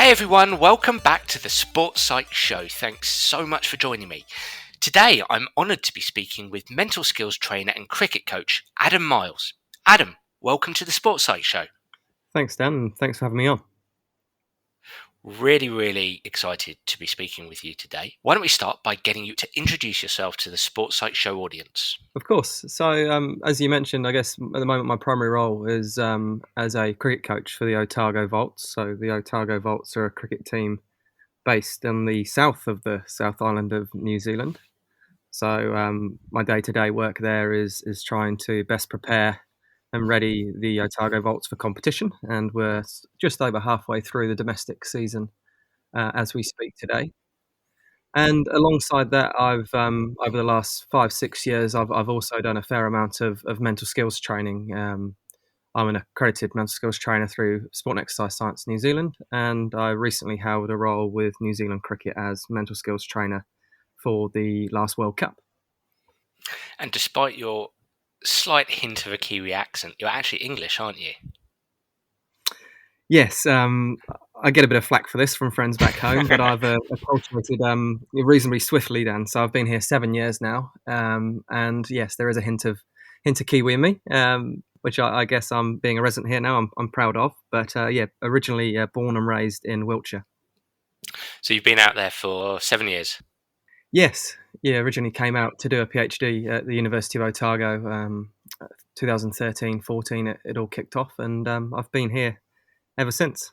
Hey everyone, welcome back to the Sports Psych Show. Thanks so much for joining me. Today I'm honoured to be speaking with mental skills trainer and cricket coach Adam Miles. Adam, welcome to the Sports Psych Show. Thanks, Dan, and thanks for having me on. Really excited to be speaking with you today. Why don't we start by getting you to introduce yourself to the Sports Psych Show audience? Of course. So, as you mentioned, I guess at the moment my primary role is as a cricket coach for the Otago Volts. So the Otago Volts are a cricket team based in the south of the South Island of New Zealand. So my day-to-day work there is trying to best prepare and ready the Otago Volts for competition, and we're just over halfway through the domestic season as we speak today. And alongside that, I've over the last 5-6 years, I've also done a fair amount of mental skills training. I'm an accredited mental skills trainer through Sport and Exercise Science New Zealand, and I recently held a role with New Zealand Cricket as mental skills trainer for the last World Cup. And despite your slight hint of a Kiwi accent, you're actually English, aren't you? Yes, I get a bit of flack for this from friends back home, but I've acculturated reasonably swiftly, Dan. So I've been here 7 years now, and yes, there is a hint of Kiwi in me, which I guess I'm being a resident here now. I'm proud of, but originally born and raised in Wiltshire. So you've been out there for 7 years? Yes, originally came out to do a PhD at the University of Otago, 2013-14. It all kicked off, and I've been here ever since.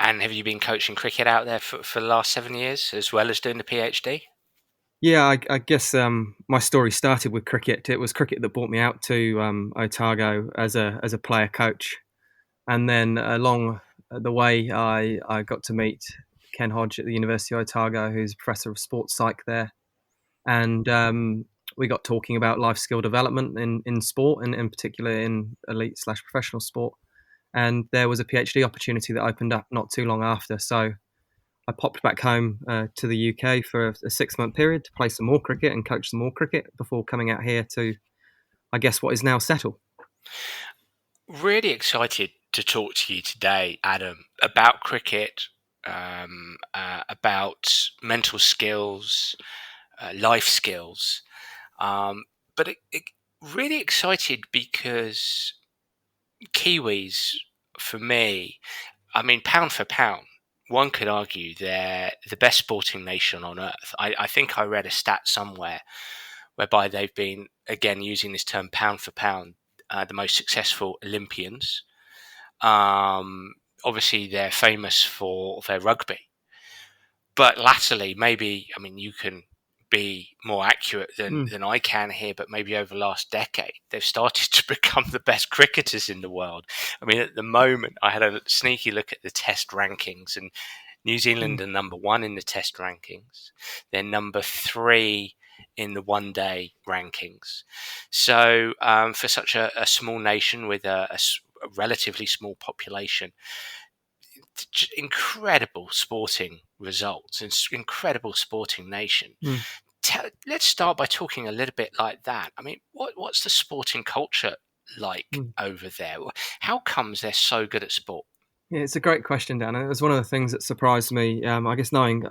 And have you been coaching cricket out there for the last 7 years, as well as doing the PhD? Yeah, I guess my story started with cricket. It was cricket that brought me out to Otago as a player coach, and then along the way, I got to meet Ken Hodge at the University of Otago, who's professor of sports psych there, and we got talking about life skill development in sport, and in particular in elite/professional sport. And there was a PhD opportunity that opened up not too long after. So I popped back home to the UK for a 6-month period to play some more cricket and coach some more cricket before coming out here to, I guess, what is now settle. Really excited to talk to you today, Adam, about cricket, about mental skills, life skills. But really excited because Kiwis, for me, I mean, pound for pound, one could argue they're the best sporting nation on earth. I think I read a stat somewhere whereby they've been, again, using this term pound for pound, the most successful Olympians. Obviously, they're famous for their rugby. But latterly, maybe, I mean, you can be more accurate than I can here, but maybe over the last decade, they've started to become the best cricketers in the world. I mean, at the moment, I had a sneaky look at the test rankings, and New Zealand are number 1 in the test rankings. They're number 3 in the one-day rankings. So for such a small nation with a relatively small population, incredible sporting results, incredible sporting nation. Let's start by talking a little bit like that. I mean, what's the sporting culture like over there? How comes they're so good at sport? Yeah, it's a great question, Dan. It was one of the things that surprised me, I guess, knowing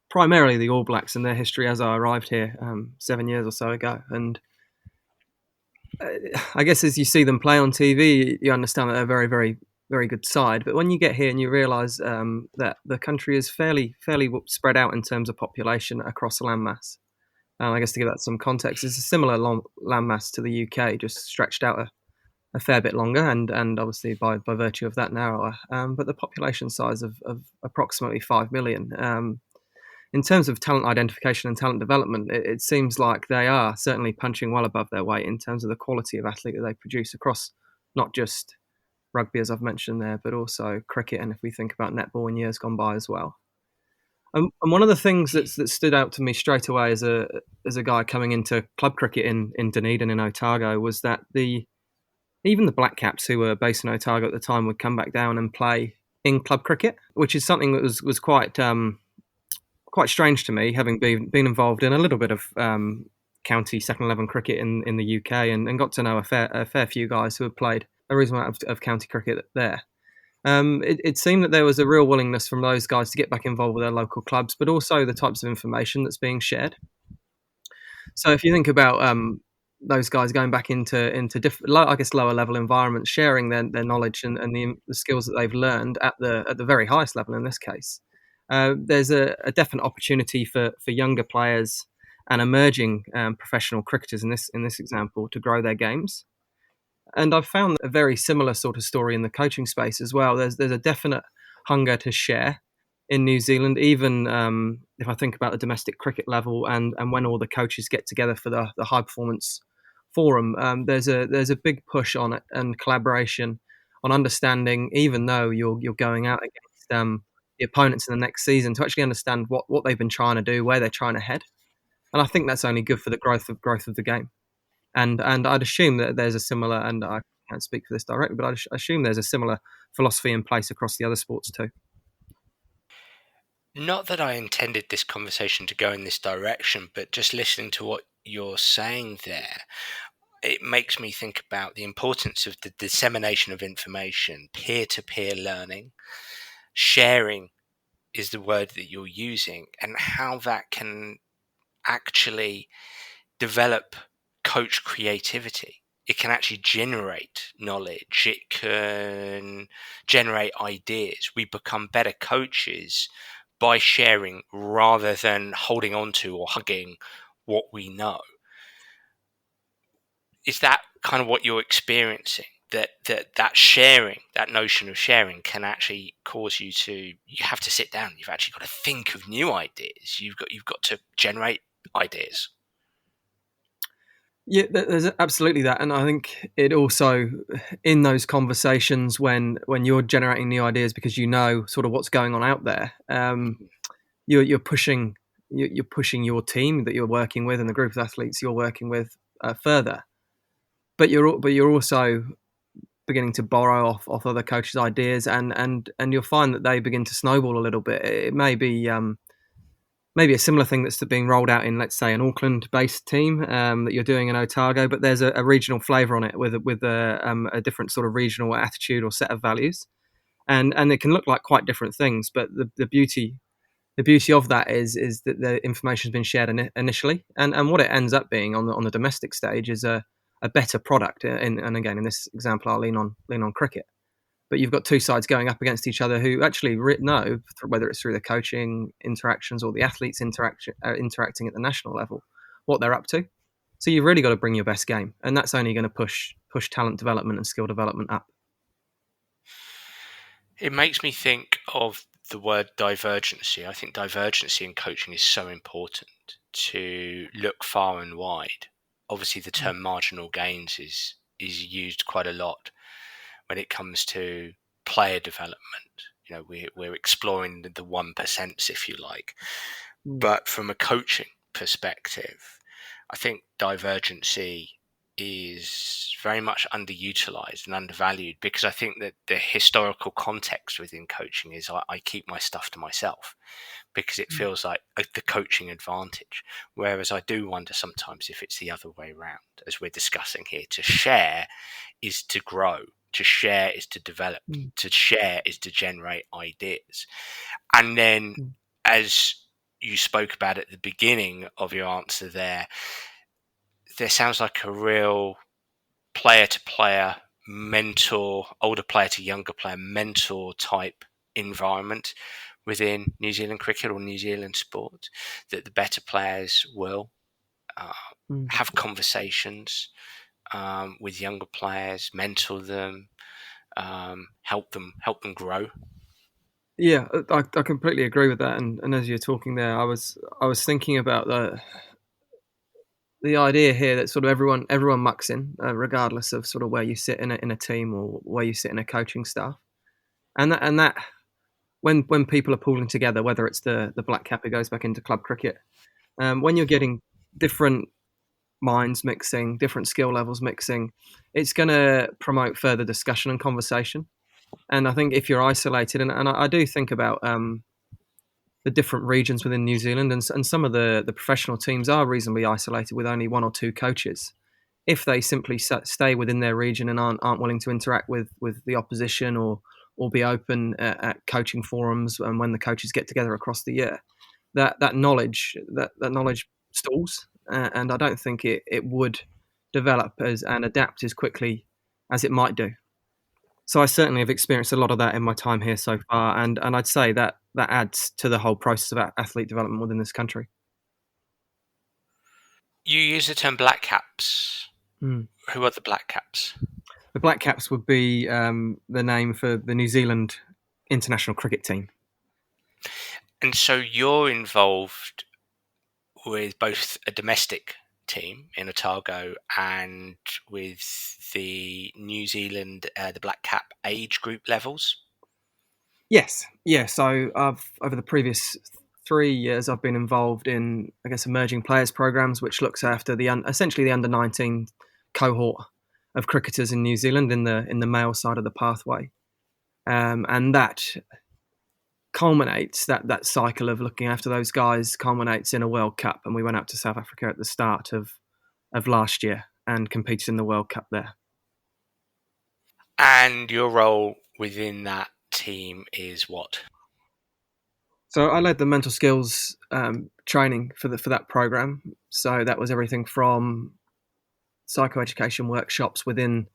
primarily the All Blacks and their history as I arrived here 7 years or so ago. And I guess as you see them play on TV, you understand that they're very good side. But when you get here and you realise that the country is fairly spread out in terms of population across the landmass, I guess to give that some context, it's a similar landmass to the UK, just stretched out a fair bit longer, and obviously by virtue of that narrower. But the population size of approximately 5 million. In terms of talent identification and talent development, it seems like they are certainly punching well above their weight in terms of the quality of athlete that they produce across not just rugby, as I've mentioned there, but also cricket, and if we think about netball in years gone by as well. And one of the things that stood out to me straight away as a guy coming into club cricket in Dunedin in Otago was that even the Black Caps, who were based in Otago at the time, would come back down and play in club cricket, which is something that was quite strange to me, having been involved in a little bit of county second 11 cricket in the UK, and got to know a fair few guys who have played a reasonable amount of county cricket there. It seemed that there was a real willingness from those guys to get back involved with their local clubs, but also the types of information that's being shared. So if you think about those guys going back into different, I guess, lower level environments, sharing their knowledge and the skills that they've learned at the very highest level in this case, there's a definite opportunity for younger players and emerging professional cricketers in this example to grow their games. And I've found a very similar sort of story in the coaching space as well. There's a definite hunger to share in New Zealand, even if I think about the domestic cricket level and when all the coaches get together for the high performance forum, there's a big push on it and collaboration on understanding, even though you're going out against the opponents in the next season, to actually understand what they've been trying to do, where they're trying to head. And I think that's only good for the growth of the game. And I'd assume that there's a similar, and I can't speak for this directly, but I assume there's a similar philosophy in place across the other sports too. Not that I intended this conversation to go in this direction, but just listening to what you're saying there, it makes me think about the importance of the dissemination of information, peer-to-peer learning. Sharing is the word that you're using, and how that can actually develop coach creativity. It can actually generate knowledge. It can generate ideas. We become better coaches by sharing rather than holding on to or hugging what we know. Is that kind of what you're experiencing? That sharing, that notion of sharing, can actually cause you have to sit down. You've actually got to think of new ideas. You've got to generate ideas. Yeah, there's absolutely that, and I think it also, in those conversations when you're generating new ideas because you know sort of what's going on out there, you're pushing you're pushing your team that you're working with and the group of athletes you're working with further, but you're also beginning to borrow off other coaches' ideas, and you'll find that they begin to snowball a little bit. It may be maybe a similar thing that's being rolled out in, let's say, an Auckland-based team that you're doing in Otago, but there's a regional flavour on it with a different sort of regional attitude or set of values, and it can look like quite different things. But the beauty of that is that the information has been shared initially, and what it ends up being on the domestic stage is a better product. And again, in this example, I'll lean on cricket. But you've got two sides going up against each other who actually know, whether it's through the coaching interactions or the athletes interacting at the national level, what they're up to. So you've really got to bring your best game, and that's only going to push talent development and skill development up. It makes me think of the word divergency. I think divergency in coaching is so important, to look far and wide. Obviously, the term marginal gains is used quite a lot when it comes to player development. You know, we're exploring the 1%, if you like. But from a coaching perspective, I think divergency is very much underutilized and undervalued, because I think that the historical context within coaching is I keep my stuff to myself because it feels like the coaching advantage. Whereas I do wonder sometimes if it's the other way around, as we're discussing here. To share is to grow. To share is to develop. To share is to generate ideas. And then, as you spoke about at the beginning of your answer there sounds like a real player to player mentor, older player to younger player mentor type environment within New Zealand cricket or New Zealand sport, that the better players will have conversations with younger players, mentor them, help them grow. Yeah, I completely agree with that. And as you're talking there, I was thinking about the idea here that sort of everyone mucks in, regardless of sort of where you sit in a team or where you sit in a coaching staff, and that when people are pooling together, whether it's the black cap who goes back into club cricket, when you're getting different minds mixing, different skill levels mixing, it's going to promote further discussion and conversation. And I think if you're isolated, and I do think about the different regions within New Zealand, and some of the professional teams are reasonably isolated with only one or two coaches. If they simply stay within their region and aren't willing to interact with the opposition or or be open at coaching forums and when the coaches get together across the year. That knowledge stalls, and I don't think it would develop and adapt as quickly as it might do. So I certainly have experienced a lot of that in my time here so far, and I'd say that adds to the whole process of athlete development within this country. You use the term black caps. Mm. Who are the black caps? The Black Caps would be the name for the New Zealand international cricket team. And so you're involved with both a domestic team in Otago and with the New Zealand, the Black Cap age group levels? Yes, yeah. So over the previous 3 years, I've been involved in, I guess, emerging players programs, which looks after essentially the under-19 cohort of cricketers in New Zealand in the male side of the pathway, and that culminates that cycle of looking after those guys culminates in a World Cup, and we went out to South Africa at the start of last year and competed in the World Cup there. And your role within that team is what? So I led the mental skills training for that program. So that was everything from psychoeducation workshops within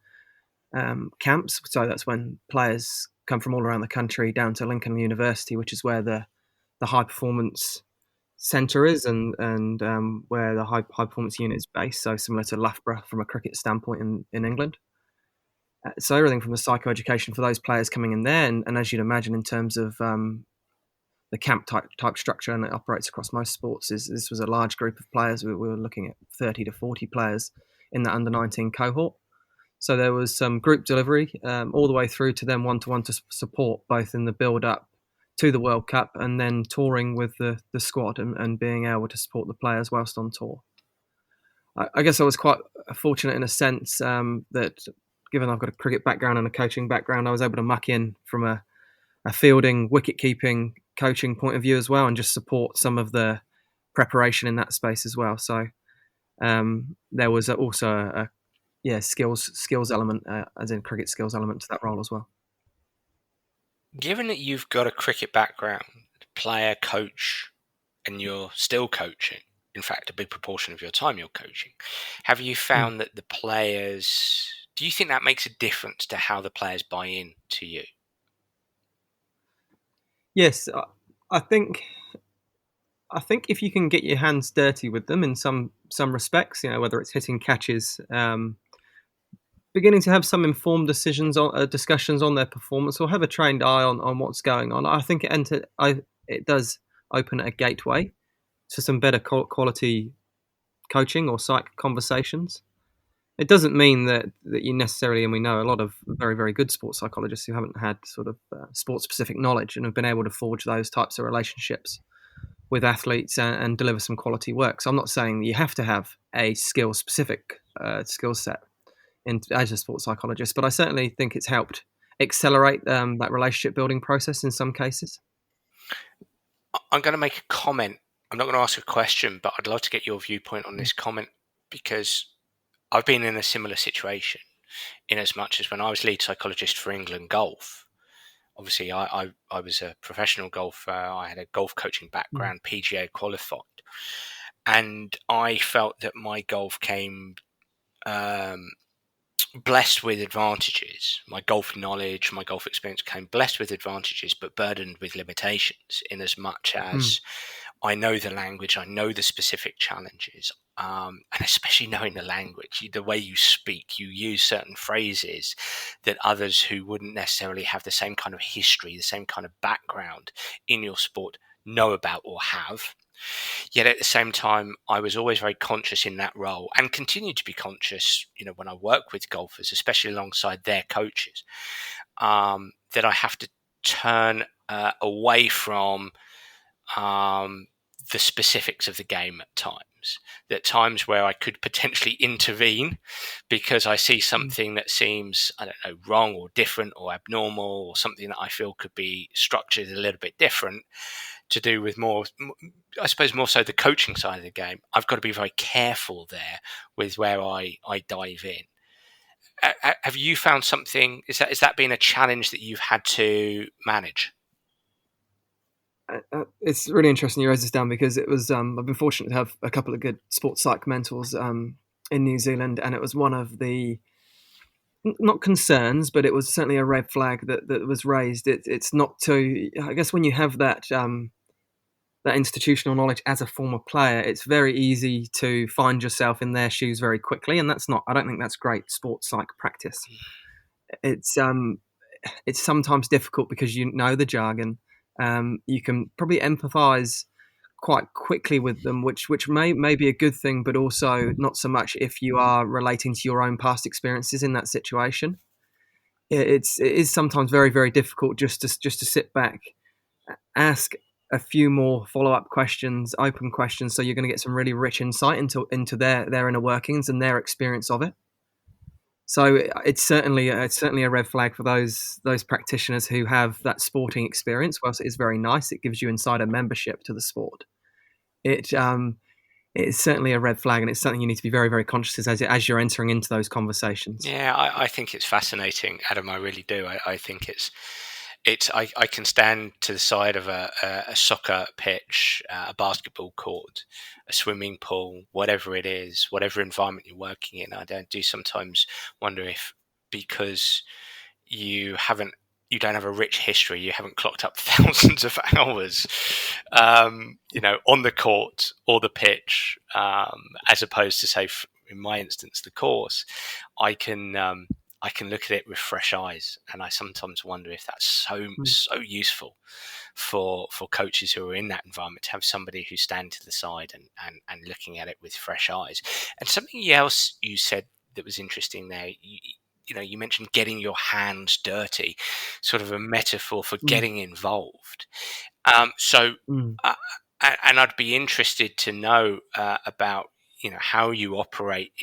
camps. So that's when players come from all around the country down to Lincoln University, which is where the high performance centre is and where the high performance unit is based. So similar to Loughborough from a cricket standpoint in England. So everything from the psychoeducation for those players coming in there, and as you'd imagine, in terms of the camp type structure, and it operates across most sports, this was a large group of players. We were looking at 30 to 40 players in that under-19 cohort. So there was some group delivery all the way through to then one-to-one to support, both in the build-up to the World Cup and then touring with the squad and being able to support the players whilst on tour. I guess I was quite fortunate in a sense that, given I've got a cricket background and a coaching background, I was able to muck in from a fielding, wicket-keeping, coaching point of view as well, and just support some of the preparation in that space as well. So there was also a skills element, as in cricket skills element to that role as well. Given that you've got a cricket background, player, coach, and you're still coaching, in fact, a big proportion of your time you're coaching, have you found that the players, do you think that makes a difference to how the players buy in to you? Yes, I think if you can get your hands dirty with them in some respects, whether it's hitting catches, beginning to have some informed discussions on their performance, or have a trained eye on what's going on, I think it does open a gateway to some better quality coaching or psych conversations. It doesn't mean that you necessarily, and we know a lot of very, very good sports psychologists who haven't had sort of sport-specific knowledge and have been able to forge those types of relationships with athletes and deliver some quality work. So I'm not saying that you have to have a skill-specific skill set as a sports psychologist, but I certainly think it's helped accelerate that relationship building process in some cases. I'm going to make a comment. I'm not going to ask a question, but I'd love to get your viewpoint on this comment, because I've been in a similar situation, in as much as when I was lead psychologist for England Golf. Obviously, I was a professional golfer. I had a golf coaching background, PGA qualified. And I felt that my golf came blessed with advantages. My golf knowledge, my golf experience came blessed with advantages, but burdened with limitations, in as much as I know the language, I know the specific challenges, and especially knowing the language, the way you speak, you use certain phrases that others who wouldn't necessarily have the same kind of history, the same kind of background in your sport know about or have. Yet at the same time, I was always very conscious in that role, and continue to be conscious, when I work with golfers, especially alongside their coaches, that I have to turn away from the specifics of the game at times. That times where I could potentially intervene because I see something that seems, wrong or different or abnormal, or something that I feel could be structured a little bit different, to do with more so the coaching side of the game. I've got to be very careful there with where I dive in. have you found something? Is that been a challenge that you've had to manage? It's really interesting you raise this down because it was I've been fortunate to have a couple of good sports psych mentors in New Zealand, and it was one of the not concerns, but it was certainly a red flag that was raised. It's not to, I guess, when you have that institutional knowledge as a former player, it's very easy to find yourself in their shoes very quickly, and I don't think that's great sports psych practice. It's it's sometimes difficult because you know the jargon. You can probably empathise quite quickly with them, which may be a good thing, but also not so much if you are relating to your own past experiences in that situation. It is sometimes very very difficult just to sit back, ask a few more follow up questions, open questions, so you're going to get some really rich insight into their inner workings and their experience of it. So it's certainly a red flag for those practitioners who have that sporting experience. Whilst it is very nice, it gives you insider membership to the sport. It it's certainly a red flag, and it's something you need to be very very conscious as you're entering into those conversations. Yeah, I think it's fascinating, Adam. I really do. I think I can stand to the side of a soccer pitch, a basketball court, a swimming pool, whatever it is, whatever environment you're working in. Do sometimes wonder if, because you haven't you don't have a rich history, you haven't clocked up thousands of hours, on the court or the pitch, as opposed to, say, in my instance, the course. I can I can look at it with fresh eyes, and I sometimes wonder if that's so useful for coaches who are in that environment, to have somebody who's standing to the side and looking at it with fresh eyes. And something else you said that was interesting there. You mentioned getting your hands dirty, sort of a metaphor for Mm, getting involved. So, mm, uh, and I'd be interested to know about how you operate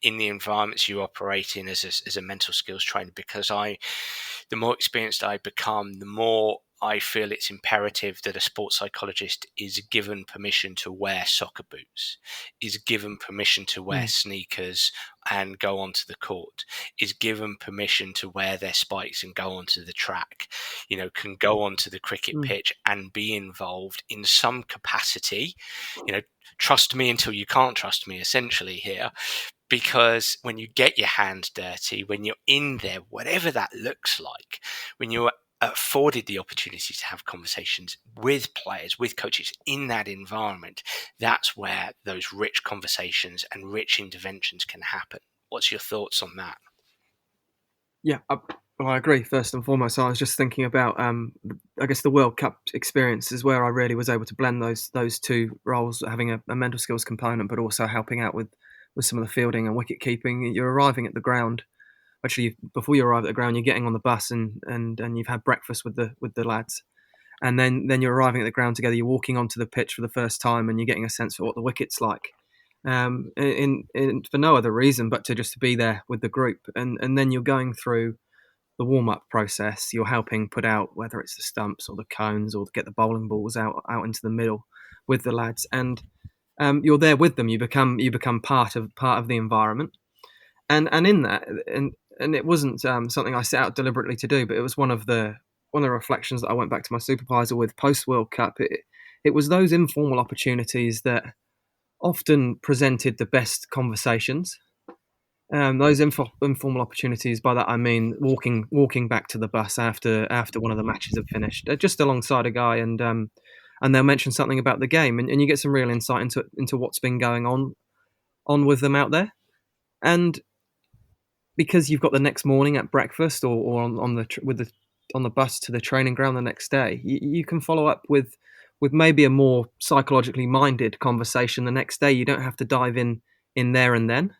in the environments you operate in as a mental skills trainer, because the more experienced I become, the more I feel it's imperative that a sports psychologist is given permission to wear soccer boots, is given permission to wear mm, sneakers and go onto the court, is given permission to wear their spikes and go onto the track, can go onto the cricket mm. pitch and be involved in some capacity. Trust me until you can't trust me, essentially, here. Because when you get your hands dirty, when you're in there, whatever that looks like, when you're afforded the opportunity to have conversations with players, with coaches in that environment, that's where those rich conversations and rich interventions can happen. What's your thoughts on that? Yeah, well, I agree. First and foremost, I was just thinking about, I guess, the World Cup experience is where I really was able to blend those two roles, having a mental skills component, but also helping out with some of the fielding and wicket keeping. You're arriving at the ground. Actually, before you arrive at the ground, you're getting on the bus and you've had breakfast with the lads, and then you're arriving at the ground together. You're walking onto the pitch for the first time, and you're getting a sense for what the wicket's like. In for no other reason but to just to be there with the group, and then you're going through the warm up process. You're helping put out whether it's the stumps or the cones or get the bowling balls out into the middle with the lads, and you're there with them. You become part of the environment, and in that, and it wasn't something I set out deliberately to do, but it was one of the reflections that I went back to my supervisor with post World Cup. It was those informal opportunities that often presented the best conversations. Those informal opportunities. By that I mean walking back to the bus after one of the matches have finished, just alongside a guy, and they'll mention something about the game, and you get some real insight into what's been going on with them out there. And because you've got the next morning at breakfast or on the bus to the training ground the next day, you can follow up with maybe a more psychologically minded conversation the next day. You don't have to dive in there and then,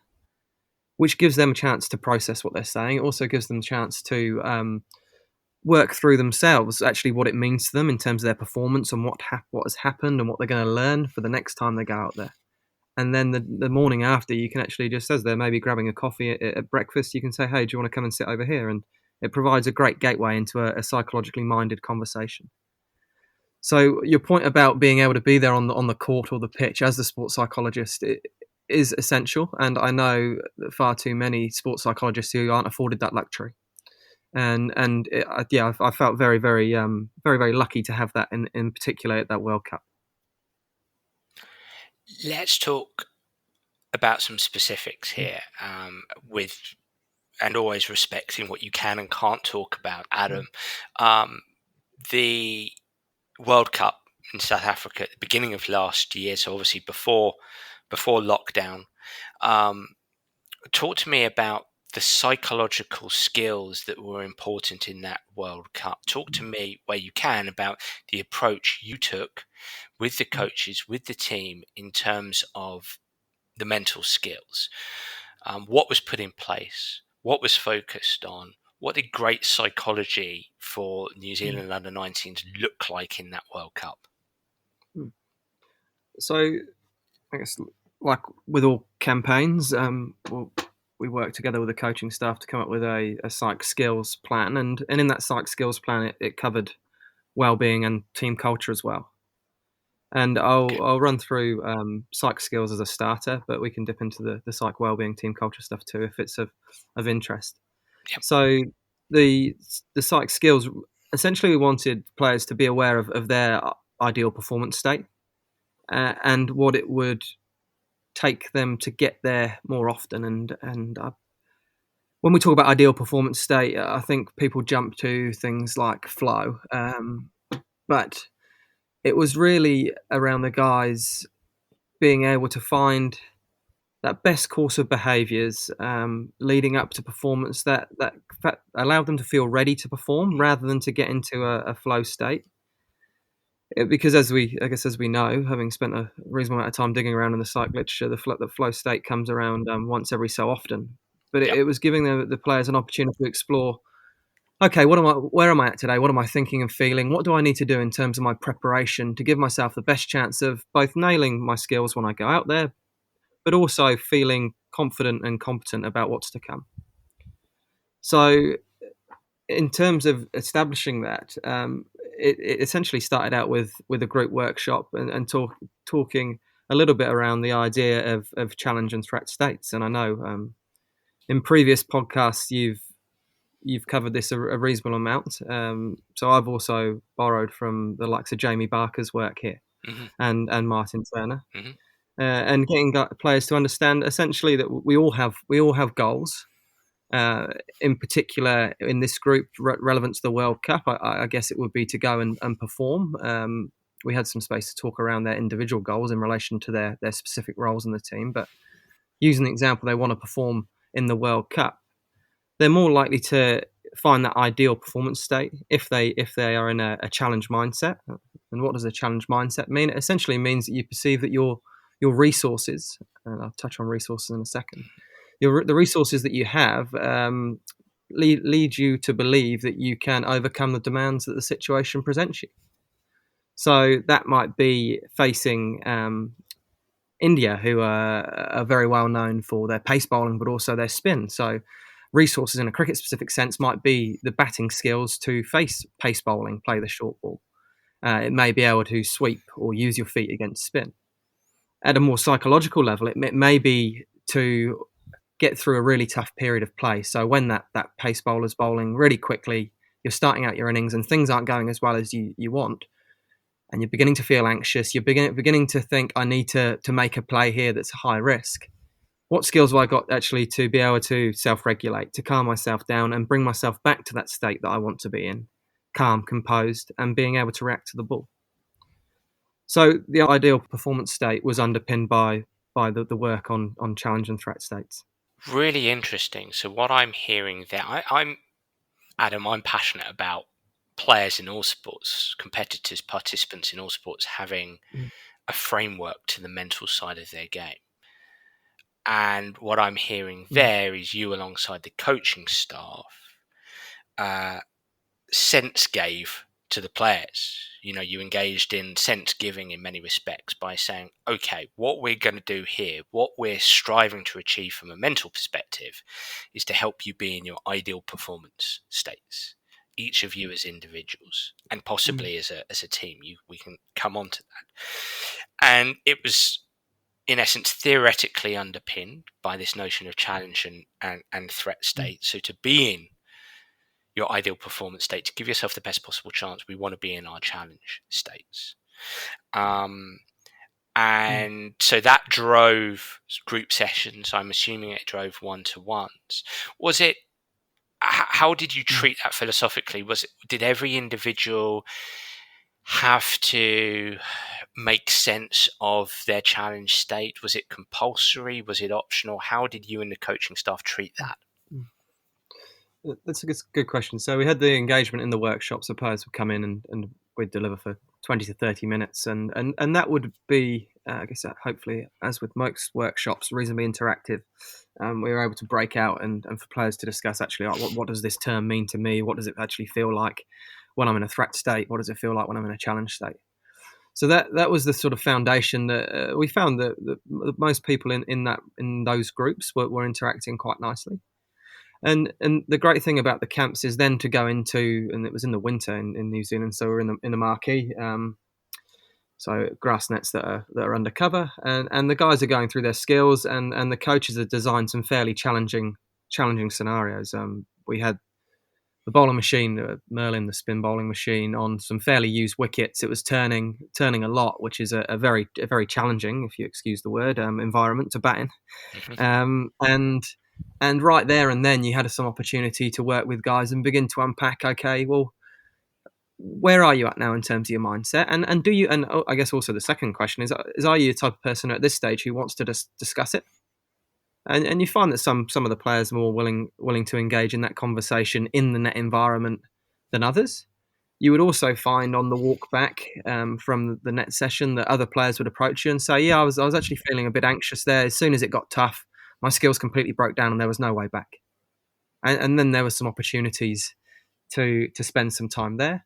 which gives them a chance to process what they're saying. It also gives them a chance to work through themselves actually what it means to them in terms of their performance and what has happened and what they're going to learn for the next time they go out there. And then the morning after, you can actually, just as they're maybe grabbing a coffee at breakfast, you can say, hey, do you want to come and sit over here? And it provides a great gateway into a psychologically minded conversation. So your point about being able to be there on the court or the pitch as the sports psychologist, is essential, and I know that far too many sports psychologists who aren't afforded that luxury. I felt very lucky to have that in particular at that World Cup. Let's talk about some specifics Mm, here, with and always respecting what you can and can't talk about, mm, Adam. Um, the World Cup in South Africa at the beginning of last year, so obviously before lockdown. Um, Talk to me about the psychological skills that were important in that World Cup. Talk to me, where you can, about the approach you took with the mm, coaches, with the team, in terms of the mental skills. What was put in place? What was focused on? What did great psychology for New mm, Zealand under 19s look like in that World Cup? mm. So I guess, like with all campaigns, we work together with the coaching staff to come up with a psych skills plan, and in that psych skills plan, it covered well-being and team culture as well. And Okay. I'll run through psych skills as a starter, but we can dip into the psych well-being team culture stuff too if it's of interest. Yep. So the the psych skills, essentially, we wanted players to be aware of their ideal performance state, and what it would take them to get there more often. When we talk about ideal performance state, I think people jump to things like flow, but it was really around the guys being able to find that best course of behaviours leading up to performance that allowed them to feel ready to perform rather than to get into a flow state. Because as we know, having spent a reasonable amount of time digging around in the psych literature, the flow state comes around once every so often. But Yep. it was giving the players an opportunity to explore. Okay, where am I at today? What am I thinking and feeling? What do I need to do in terms of my preparation to give myself the best chance of both nailing my skills when I go out there, but also feeling confident and competent about what's to come. So, in terms of establishing that, it essentially started out with a group workshop and talking a little bit around the idea of challenge and threat states. And I know in previous podcasts you've covered this a reasonable amount. So I've also borrowed from the likes of Jamie Barker's work here Hmm. and Martin Turner, Hmm. and getting players to understand essentially that we all have goals. Uh, in particular, in this group, relevant to the World Cup, I guess it would be to go and perform. We had some space to talk around their individual goals in relation to their specific roles in the team, but using the example, they want to perform in the World Cup, they're more likely to find that ideal performance state if they are in a challenge mindset. And what does a challenge mindset mean? It essentially means that you perceive that your resources, and I'll touch on resources in a second. The resources that you have lead you to believe that you can overcome the demands that the situation presents you. So that might be facing India, who are very well known for their pace bowling, but also their spin. So, resources in a cricket specific sense might be the batting skills to face pace bowling, play the short ball. It may be able to sweep or use your feet against spin. At a more psychological level, it may be to get through a really tough period of play. So, when that pace bowler's bowling really quickly, you're starting out your innings and things aren't going as well as you want, and you're beginning to feel anxious, you're beginning to think, I need to make a play here that's high risk. What skills have I got actually to be able to self-regulate, to calm myself down and bring myself back to that state that I want to be in, calm, composed, and being able to react to the ball. So the ideal performance state was underpinned by the work on challenge and threat states. Really interesting. So what I'm hearing there, I'm Adam. I'm passionate about players in all sports, competitors, participants in all sports having Mm, a framework to the mental side of their game. And what I'm hearing mm, there is you, alongside the coaching staff, uh, sense gave to the players. You know, you engaged in sense giving in many respects by saying, okay, what we're going to do here, what we're striving to achieve from a mental perspective, is to help you be in your ideal performance states. Each of you as individuals, and mm, possibly as a team. We can come on to that. And it was in essence, theoretically underpinned by this notion of challenge and threat state. So to be in your ideal performance state, to give yourself the best possible chance, we want to be in our challenge states. And so that drove group sessions. I'm assuming it drove one-to-ones. Was it? How did you treat that philosophically? Did every individual have to make sense of their challenge state? Was it compulsory? Was it optional? How did you and the coaching staff treat that? That's a good question. So we had the engagement in the workshop. So players would come in and we'd deliver for 20 to 30 minutes. And that would be, I guess, hopefully, as with most workshops, reasonably interactive. We were able to break out and for players to discuss actually, what does this term mean to me? What does it actually feel like when I'm in a threat state? What does it feel like when I'm in a challenge state? So that was the sort of foundation that we found that most people in those groups were interacting quite nicely. And the great thing about the camps is then to go into, and it was in the winter in New Zealand, so we're in the marquee, so grass nets that are undercover, and the guys are going through their skills, and the coaches have designed some fairly challenging scenarios. We had the bowling machine, Merlin, the spin bowling machine, on some fairly used wickets. It was turning a lot, which is a very challenging, if you excuse the word, environment to bat in. And right there and then, you had some opportunity to work with guys and begin to unpack. Okay, well, where are you at now in terms of your mindset? And do you? And I guess also the second question is are you the type of person at this stage who wants to just discuss it? And you find that some of the players are more willing to engage in that conversation in the net environment than others. You would also find on the walk back from the net session that other players would approach you and say, "Yeah, I was actually feeling a bit anxious there. As soon as it got tough, my skills completely broke down and there was no way back." And then there were some opportunities to spend some time there.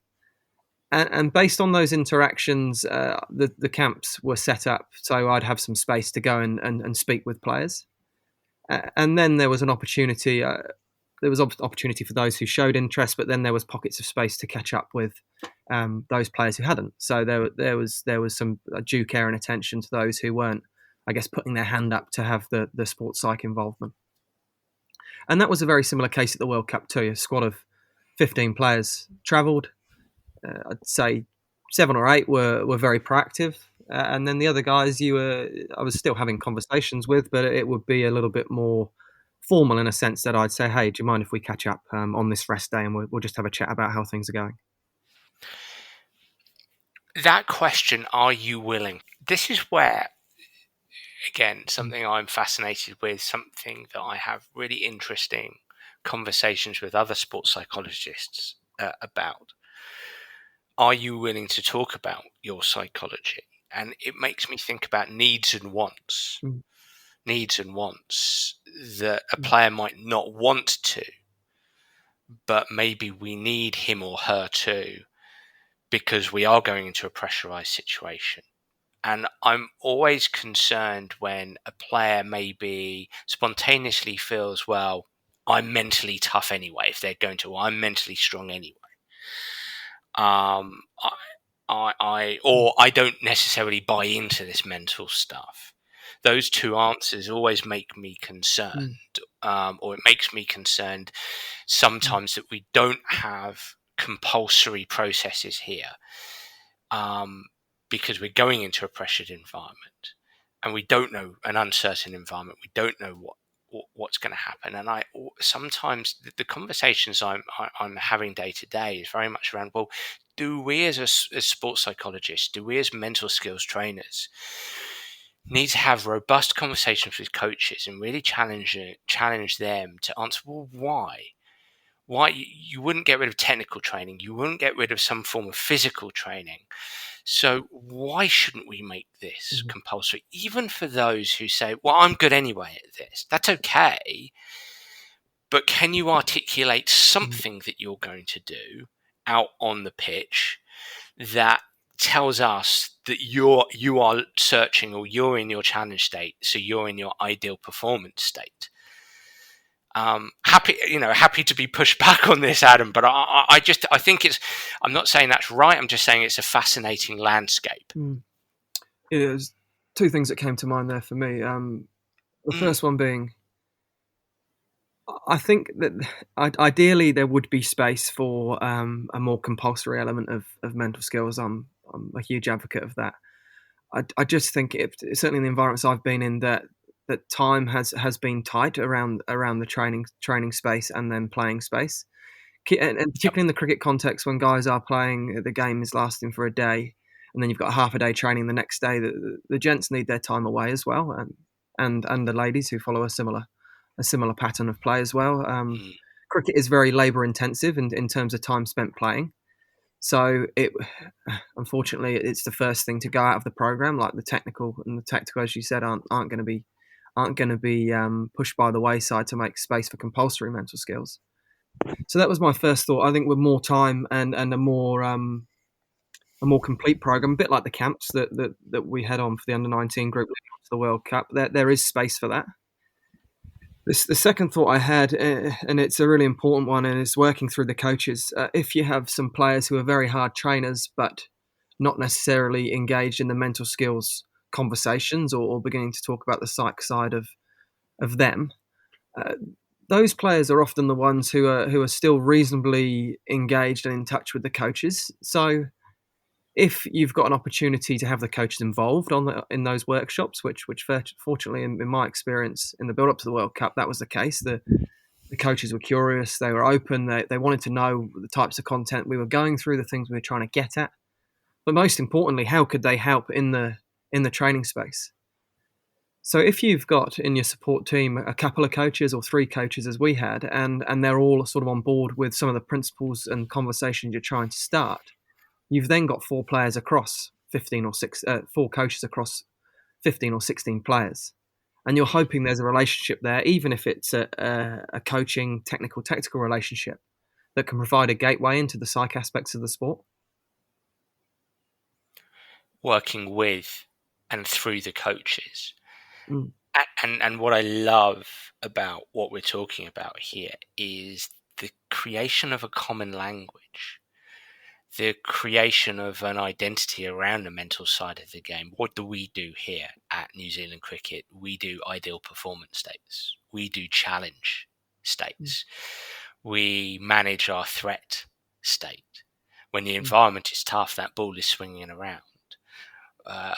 And based on those interactions, the camps were set up so I'd have some space to go and speak with players. And then there was an opportunity. There was opportunity for those who showed interest, but then there was pockets of space to catch up with those players who hadn't. So there was some due care and attention to those who weren't, I guess, putting their hand up to have the sports psych involvement. And that was a very similar case at the World Cup too. A squad of 15 players travelled. I'd say 7 or 8 were very proactive. And then the other guys I was still having conversations with, but it would be a little bit more formal in a sense that I'd say, "Hey, do you mind if we catch up on this rest day and we'll just have a chat about how things are going?" That question, are you willing? This is where, again, something I'm fascinated with, something that I have really interesting conversations with other sports psychologists about. Are you willing to talk about your psychology? And it makes me think about needs and wants. Needs and wants that a player might not want to, but maybe we need him or her to, because we are going into a pressurized situation. And I'm always concerned when a player maybe spontaneously feels, well, I'm mentally tough anyway, if they're going to, I'm mentally strong anyway. I don't necessarily buy into this mental stuff. Those two answers always make me concerned, or it makes me concerned sometimes that we don't have compulsory processes here, because we're going into a pressured environment and we don't know, an uncertain environment. We don't know what's going to happen. And sometimes the conversations I'm having day to day is very much around, well, do we as sports psychologists, do we as mental skills trainers need to have robust conversations with coaches and really challenge them to answer, well, why you wouldn't get rid of technical training, you wouldn't get rid of some form of physical training, so why shouldn't we make this compulsory, even for those who say, well, I'm good anyway at this? That's okay, but can you articulate something that you're going to do out on the pitch that tells us that you are searching, or you're in your challenge state, so you're in your ideal performance state? Happy to be pushed back on this, Adam, but I think I'm not saying that's right. I'm just saying it's a fascinating landscape. It is. two things that came to mind there for me. The Mm, first one being, I think that ideally there would be space for a more compulsory element of mental skills. I'm a huge advocate of that. I just think certainly in the environments I've been in, that time has been tight around the training space and then playing space. And yep. particularly in the cricket context, when guys are playing, the game is lasting for a day, and then you've got half a day training the next day. The gents need their time away as well, and the ladies who follow a similar pattern of play as well. Mm. Cricket is very labour intensive in terms of time spent playing, so it unfortunately it's the first thing to go out of the program. Like the tactical, as you said, aren't going to be pushed by the wayside to make space for compulsory mental skills. So that was my first thought. I think with more time and a more complete program, a bit like the camps that we had on for the under-19 group leading up to the World Cup, there is space for that. The second thought I had, and it's a really important one, and it's working through the coaches. If you have some players who are very hard trainers, but not necessarily engaged in the mental skills conversations or beginning to talk about the psych side of them, uh, those players are often the ones who are still reasonably engaged and in touch with the coaches. So if you've got an opportunity to have the coaches involved in those workshops, which fortunately in my experience in the build up to the World Cup, that was the case. The coaches were curious, they were open, they wanted to know the types of content we were going through, the things we were trying to get at, but most importantly, how could they help in the training space? So if you've got in your support team a couple of coaches or three coaches as we had, and they're all sort of on board with some of the principles and conversations you're trying to start, you've then got four coaches across 15 or 16 players. And you're hoping there's a relationship there, even if it's a coaching, tactical relationship that can provide a gateway into the psych aspects of the sport. Working with and through the coaches. Mm, And what I love about what we're talking about here is the creation of a common language, the creation of an identity around the mental side of the game. What do we do here at New Zealand Cricket? We do ideal performance states. We do challenge mm, states. We manage our threat state. When the mm, environment is tough, that ball is swinging around. Uh,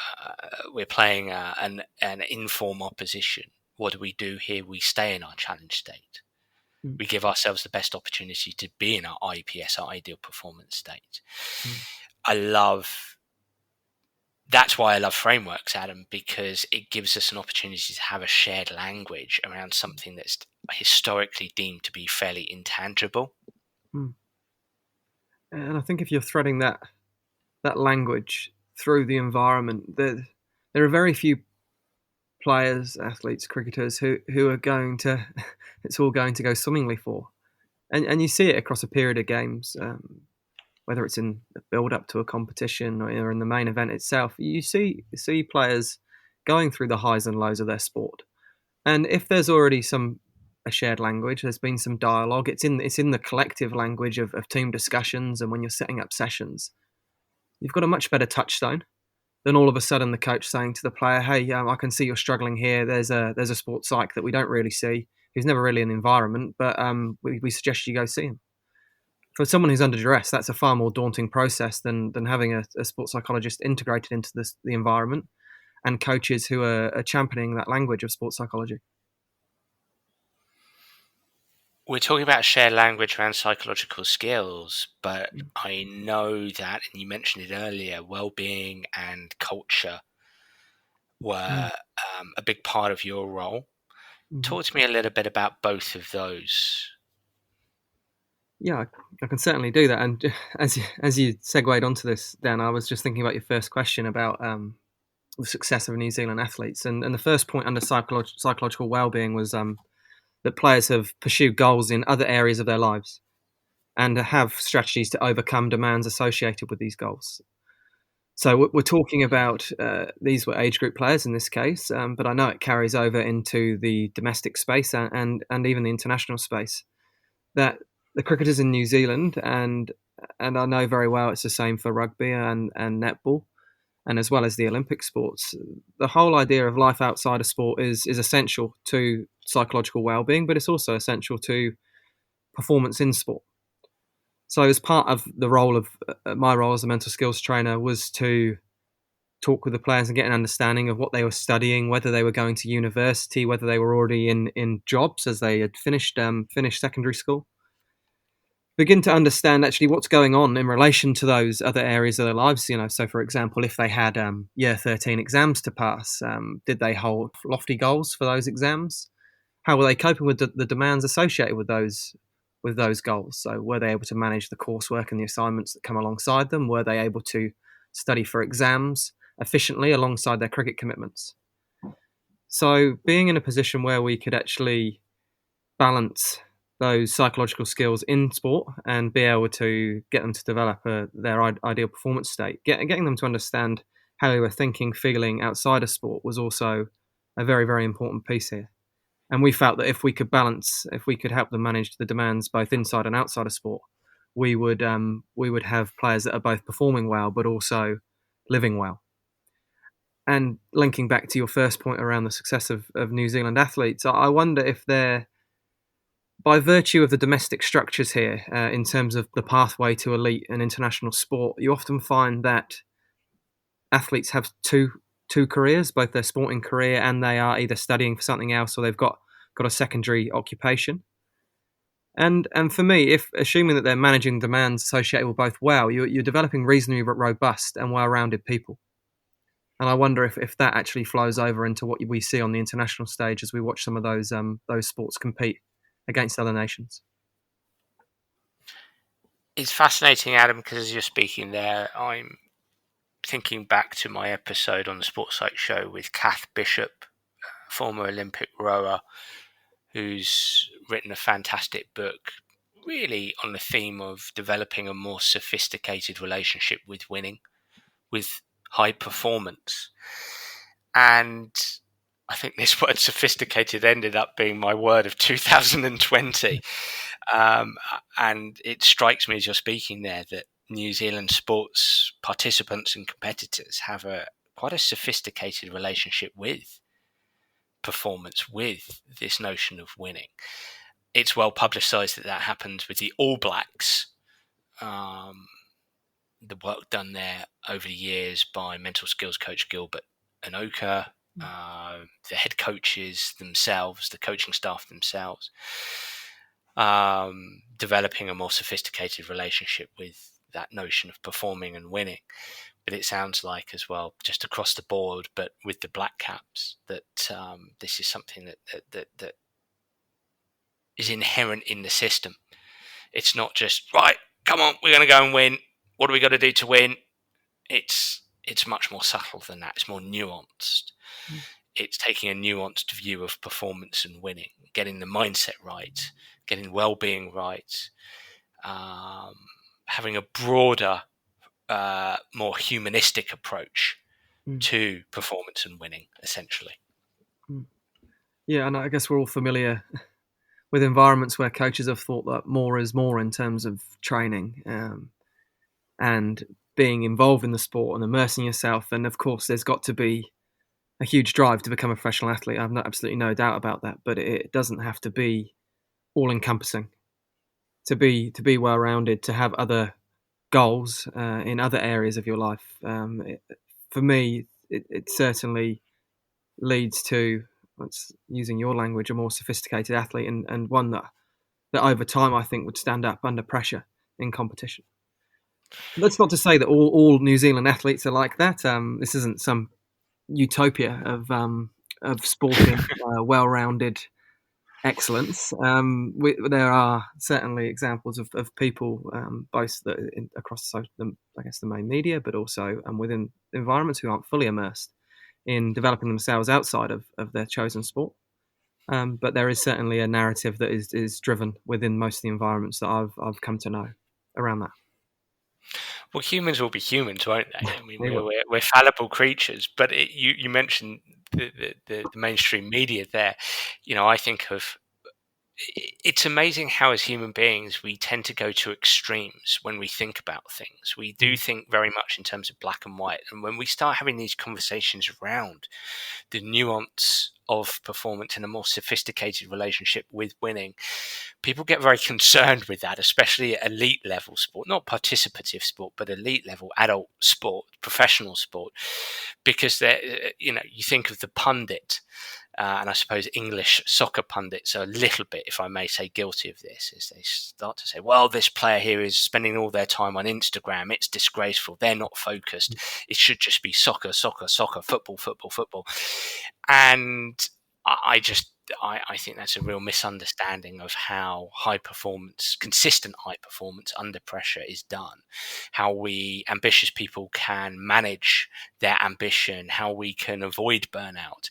we're playing an inform opposition. What do we do here? We stay in our challenge state. mm, We give ourselves the best opportunity to be in our IPS, our ideal performance state. mm, I love That's why I love frameworks, Adam, because it gives us an opportunity to have a shared language around something that's historically deemed to be fairly intangible. mm. And I think if you're threading that language through the environment, there are very few players, athletes, cricketers who are going to it's all going to go swimmingly for. And you see it across a period of games, whether it's in the build up to a competition or in the main event itself. You see players going through the highs and lows of their sport. And if there's already a shared language, there's been some dialogue. It's in the collective language of team discussions, and when you're setting up sessions, you've got a much better touchstone than all of a sudden the coach saying to the player, "Hey, I can see you're struggling here. There's a sports psych that we don't really see, who's never really in the environment, but we suggest you go see him." For someone who's under duress, that's a far more daunting process than having a sports psychologist integrated into the environment and coaches who are championing that language of sports psychology. We're talking about shared language around psychological skills, but I know that, and you mentioned it earlier, well-being and culture Mm, were a big part of your role. mhm. Talk to me a little bit about both of those. Yeah, I can certainly do that. And as you segued onto this, Dan, I was just thinking about your first question about the success of New Zealand athletes, and the first point under psychological well-being was that players have pursued goals in other areas of their lives and have strategies to overcome demands associated with these goals. So we're talking about these were age group players in this case, but I know it carries over into the domestic space and even the international space. That the cricketers in New Zealand and I know very well it's the same for rugby and netball. and as well as the Olympic sports, the whole idea of life outside of sport is essential to psychological well-being, but it's also essential to performance in sport. So, as part of the role of my role as a mental skills trainer was to talk with the players and get an understanding of what they were studying, whether they were going to university, whether they were already in jobs as they had finished secondary school. Begin to understand actually what's going on in relation to those other areas of their lives. So for example, if they had year 13 exams to pass, did they hold lofty goals for those exams? How were they coping with the demands associated with those goals? So were they able to manage the coursework and the assignments that come alongside them? Were they able to study for exams efficiently alongside their cricket commitments? So being in a position where we could actually balance those psychological skills in sport and be able to get them to develop their ideal performance state, getting them to understand how they were thinking, feeling outside of sport was also a very, very important piece here. And we felt that if we could help them manage the demands both inside and outside of sport, we would have players that are both performing well but also living well. And linking back to your first point around the success of New Zealand athletes, I wonder if they're, by virtue of the domestic structures here, in terms of the pathway to elite and international sport, you often find that athletes have two careers, both their sporting career and they are either studying for something else or they've got a secondary occupation. And for me, if assuming that they're managing demands associated with both well, you're developing reasonably robust and well-rounded people. And I wonder if that actually flows over into what we see on the international stage as we watch some of those sports compete against other nations. It's fascinating, Adam, because as you're speaking there, I'm thinking back to my episode on the Sports Psych Show with Kath Bishop, former Olympic rower, who's written a fantastic book really on the theme of developing a more sophisticated relationship with winning, with high performance. And I think this word sophisticated ended up being my word of 2020. And it strikes me as you're speaking there that New Zealand sports participants and competitors have quite a sophisticated relationship with performance, with this notion of winning. It's well publicised that happens with the All Blacks. The work done there over the years by mental skills coach Gilbert Anoka, the head coaches themselves, the coaching staff themselves, developing a more sophisticated relationship with that notion of performing and winning. But it sounds like as well, just across the board, but with the Black Caps, that this is something that is inherent in the system. It's not just, right, come on, we're going to go and win. What do we got to do to win? It's much more subtle than that. It's more nuanced. It's taking a nuanced view of performance and winning, getting the mindset right, getting well-being right, having a broader, more humanistic approach to performance and winning, essentially. Yeah, and I guess we're all familiar with environments where coaches have thought that more is more in terms of training and being involved in the sport and immersing yourself. And of course, there's got to be a huge drive to become a professional athlete. I've absolutely no doubt about that. But it doesn't have to be all-encompassing. To be well-rounded, to have other goals in other areas of your life. For me, it certainly leads to, using your language, a more sophisticated athlete and one that over time I think would stand up under pressure in competition. That's not to say that all New Zealand athletes are like that. This isn't some utopia of sporting well-rounded excellence. There are certainly examples of people, both across the main media, but also within environments who aren't fully immersed in developing themselves outside of their chosen sport. But there is certainly a narrative that is driven within most of the environments that I've come to know around that. Well, humans will be humans, won't they? I mean, we're fallible creatures. But you mentioned the mainstream media there. I think of it's amazing how, as human beings, we tend to go to extremes when we think about things. We do think very much in terms of black and white. And when we start having these conversations around the nuance of performance in a more sophisticated relationship with winning, people get very concerned with that, especially at elite level sport, not participative sport, but elite level adult sport, professional sport, because you think of the pundit. And I suppose English soccer pundits are a little bit, if I may say, guilty of this, as they start to say, well, this player here is spending all their time on Instagram. It's disgraceful. They're not focused. It should just be soccer, soccer, soccer, football, football, football. And I think that's a real misunderstanding of how consistent high performance under pressure is done, how we ambitious people can manage their ambition, how we can avoid burnout.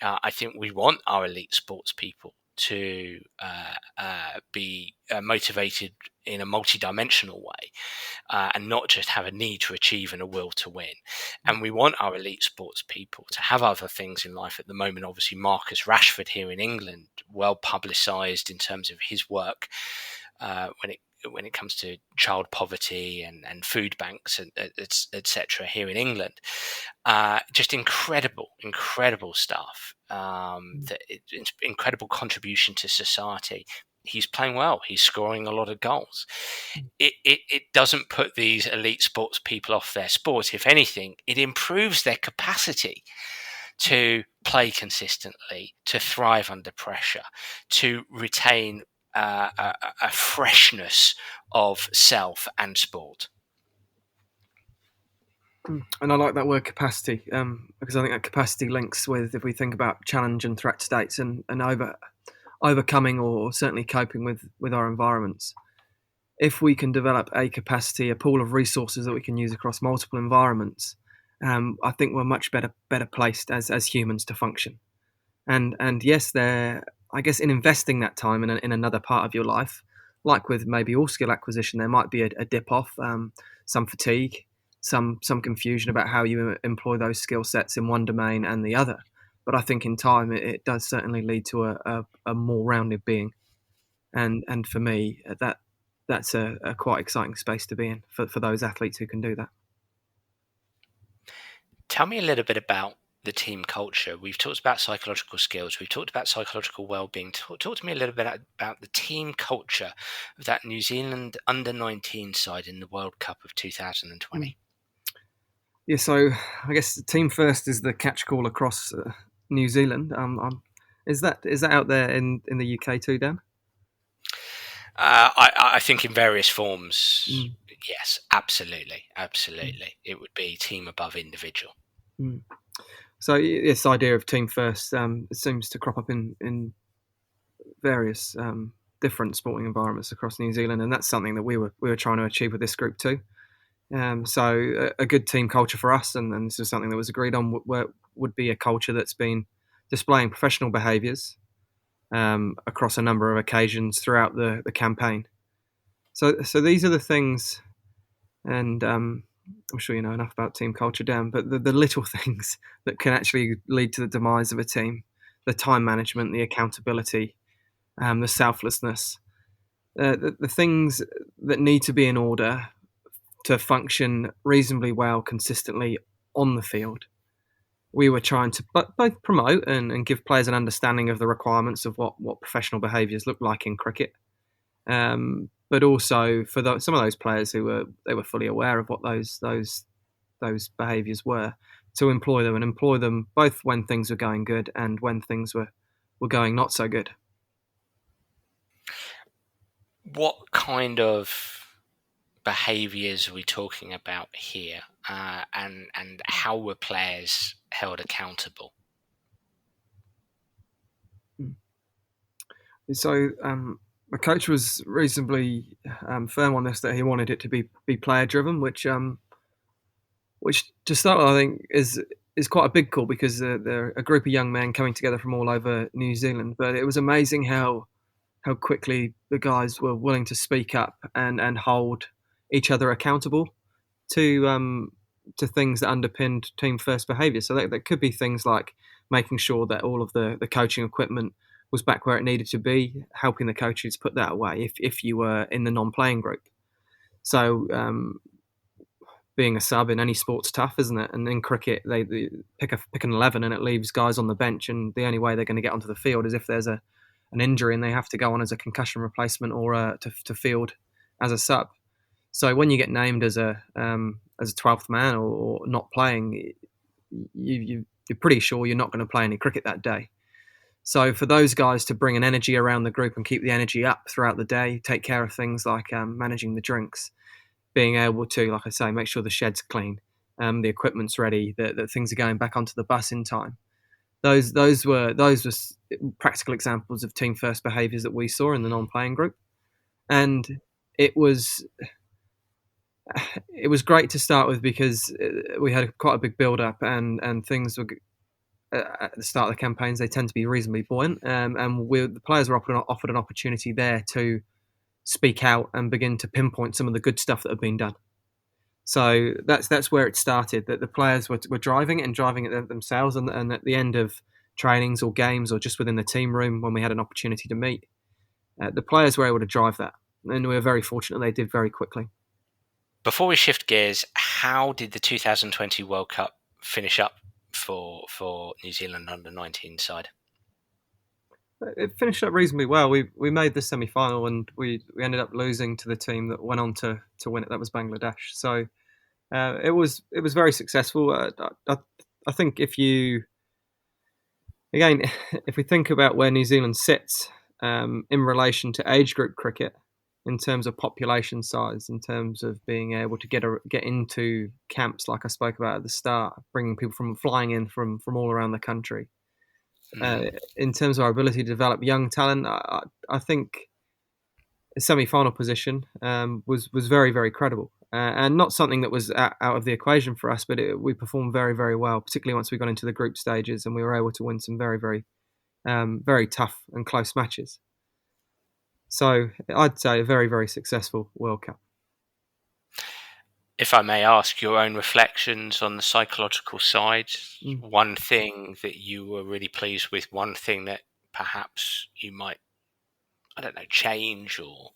I think we want our elite sports people to be motivated in a multidimensional way, and not just have a need to achieve and a will to win. And we want our elite sports people to have other things in life. At the moment, obviously, Marcus Rashford here in England, well publicised in terms of his work when it comes to child poverty and food banks, etc. here in England. Just incredible stuff. Incredible contribution to society. He's playing well. He's scoring a lot of goals. It doesn't put these elite sports people off their sport. If anything, it improves their capacity to play consistently, to thrive under pressure, to retain a freshness of self and sport. And I like that word capacity, because I think that capacity links with, if we think about challenge and threat states and overcoming or certainly coping with our environments. If we can develop a capacity, a pool of resources that we can use across multiple environments, I think we're much better placed as humans to function. And yes, I guess in investing that time in another part of your life, like with maybe all skill acquisition, there might be a dip off, some fatigue, some confusion about how you employ those skill sets in one domain and the other. But I think in time it does certainly lead to a more rounded being, and for me that's a quite exciting space to be in for those athletes who can do that. Tell me a little bit about the team culture. We've talked about psychological skills. We've talked about psychological well-being. Talk to me a little bit about the team culture of that New Zealand under-19 side in the World Cup of 2020. Yeah, so I guess team first is the catch call across New Zealand. Is that out there in the UK too, Dan? I think in various forms, yes, absolutely. It would be team above individual. So this idea of team first seems to crop up in various different sporting environments across New Zealand, and that's something that we were trying to achieve with this group too. So a good team culture for us, and this is something that was agreed on, would be a culture that's been displaying professional behaviours across a number of occasions throughout the campaign. So these are the things, and I'm sure you know enough about team culture, Dan, but the little things that can actually lead to the demise of a team: the time management, the accountability, the selflessness, the things that need to be in order to function reasonably well consistently on the field. We were trying to both promote and give players an understanding of the requirements of what professional behaviours look like in cricket, but also for some of those players who were fully aware of what those behaviours were, to employ them both when things were going good and when things were going not so good. What kind of behaviours are we talking about here, and how were players held accountable? So the coach was reasonably firm on this, that he wanted it to be player driven, which to start with I think is quite a big call, because they're a group of young men coming together from all over New Zealand. But it was amazing how quickly the guys were willing to speak up and hold each other accountable to things that underpinned team first behaviour. So that could be things like making sure that all of the coaching equipment was back where it needed to be, helping the coaches put that away if you were in the non-playing group. So being a sub in any sport's tough, isn't it? And in cricket, they pick an 11 and it leaves guys on the bench, and the only way they're going to get onto the field is if there's an injury and they have to go on as a concussion replacement or to field as a sub. So when you get named as a 12th man or not playing, you're pretty sure you're not going to play any cricket that day. So for those guys to bring an energy around the group and keep the energy up throughout the day, take care of things like managing the drinks, being able to, like I say, make sure the shed's clean, the equipment's ready, that things are going back onto the bus in time. Those were practical examples of team first behaviours that we saw in the non-playing group, and it was great to start with because we had quite a big build up and things were. At the start of the campaigns, they tend to be reasonably buoyant, and the players were offered an opportunity there to speak out and begin to pinpoint some of the good stuff that had been done. So that's where it started. That the players were driving it themselves, and at the end of trainings or games or just within the team room when we had an opportunity to meet, the players were able to drive that, and we were very fortunate they did very quickly. Before we shift gears, how did the 2020 World Cup finish up for New Zealand under-19 side? It finished up reasonably well. We made the semi-final and we ended up losing to the team that went on to win it. That was Bangladesh. So it was very successful. I think if we think about where New Zealand sits in relation to age group cricket, in terms of population size, in terms of being able to get into camps, like I spoke about at the start, bringing people flying in from all around the country. In terms of our ability to develop young talent, I think a semi-final position was very, very credible, and not something that was out of the equation for us. But we performed very, very well, particularly once we got into the group stages, and we were able to win some very, very, very tough and close matches. So I'd say a very, very successful World Cup. If I may ask, your own reflections on the psychological side, one thing that you were really pleased with, one thing that perhaps you might, change, or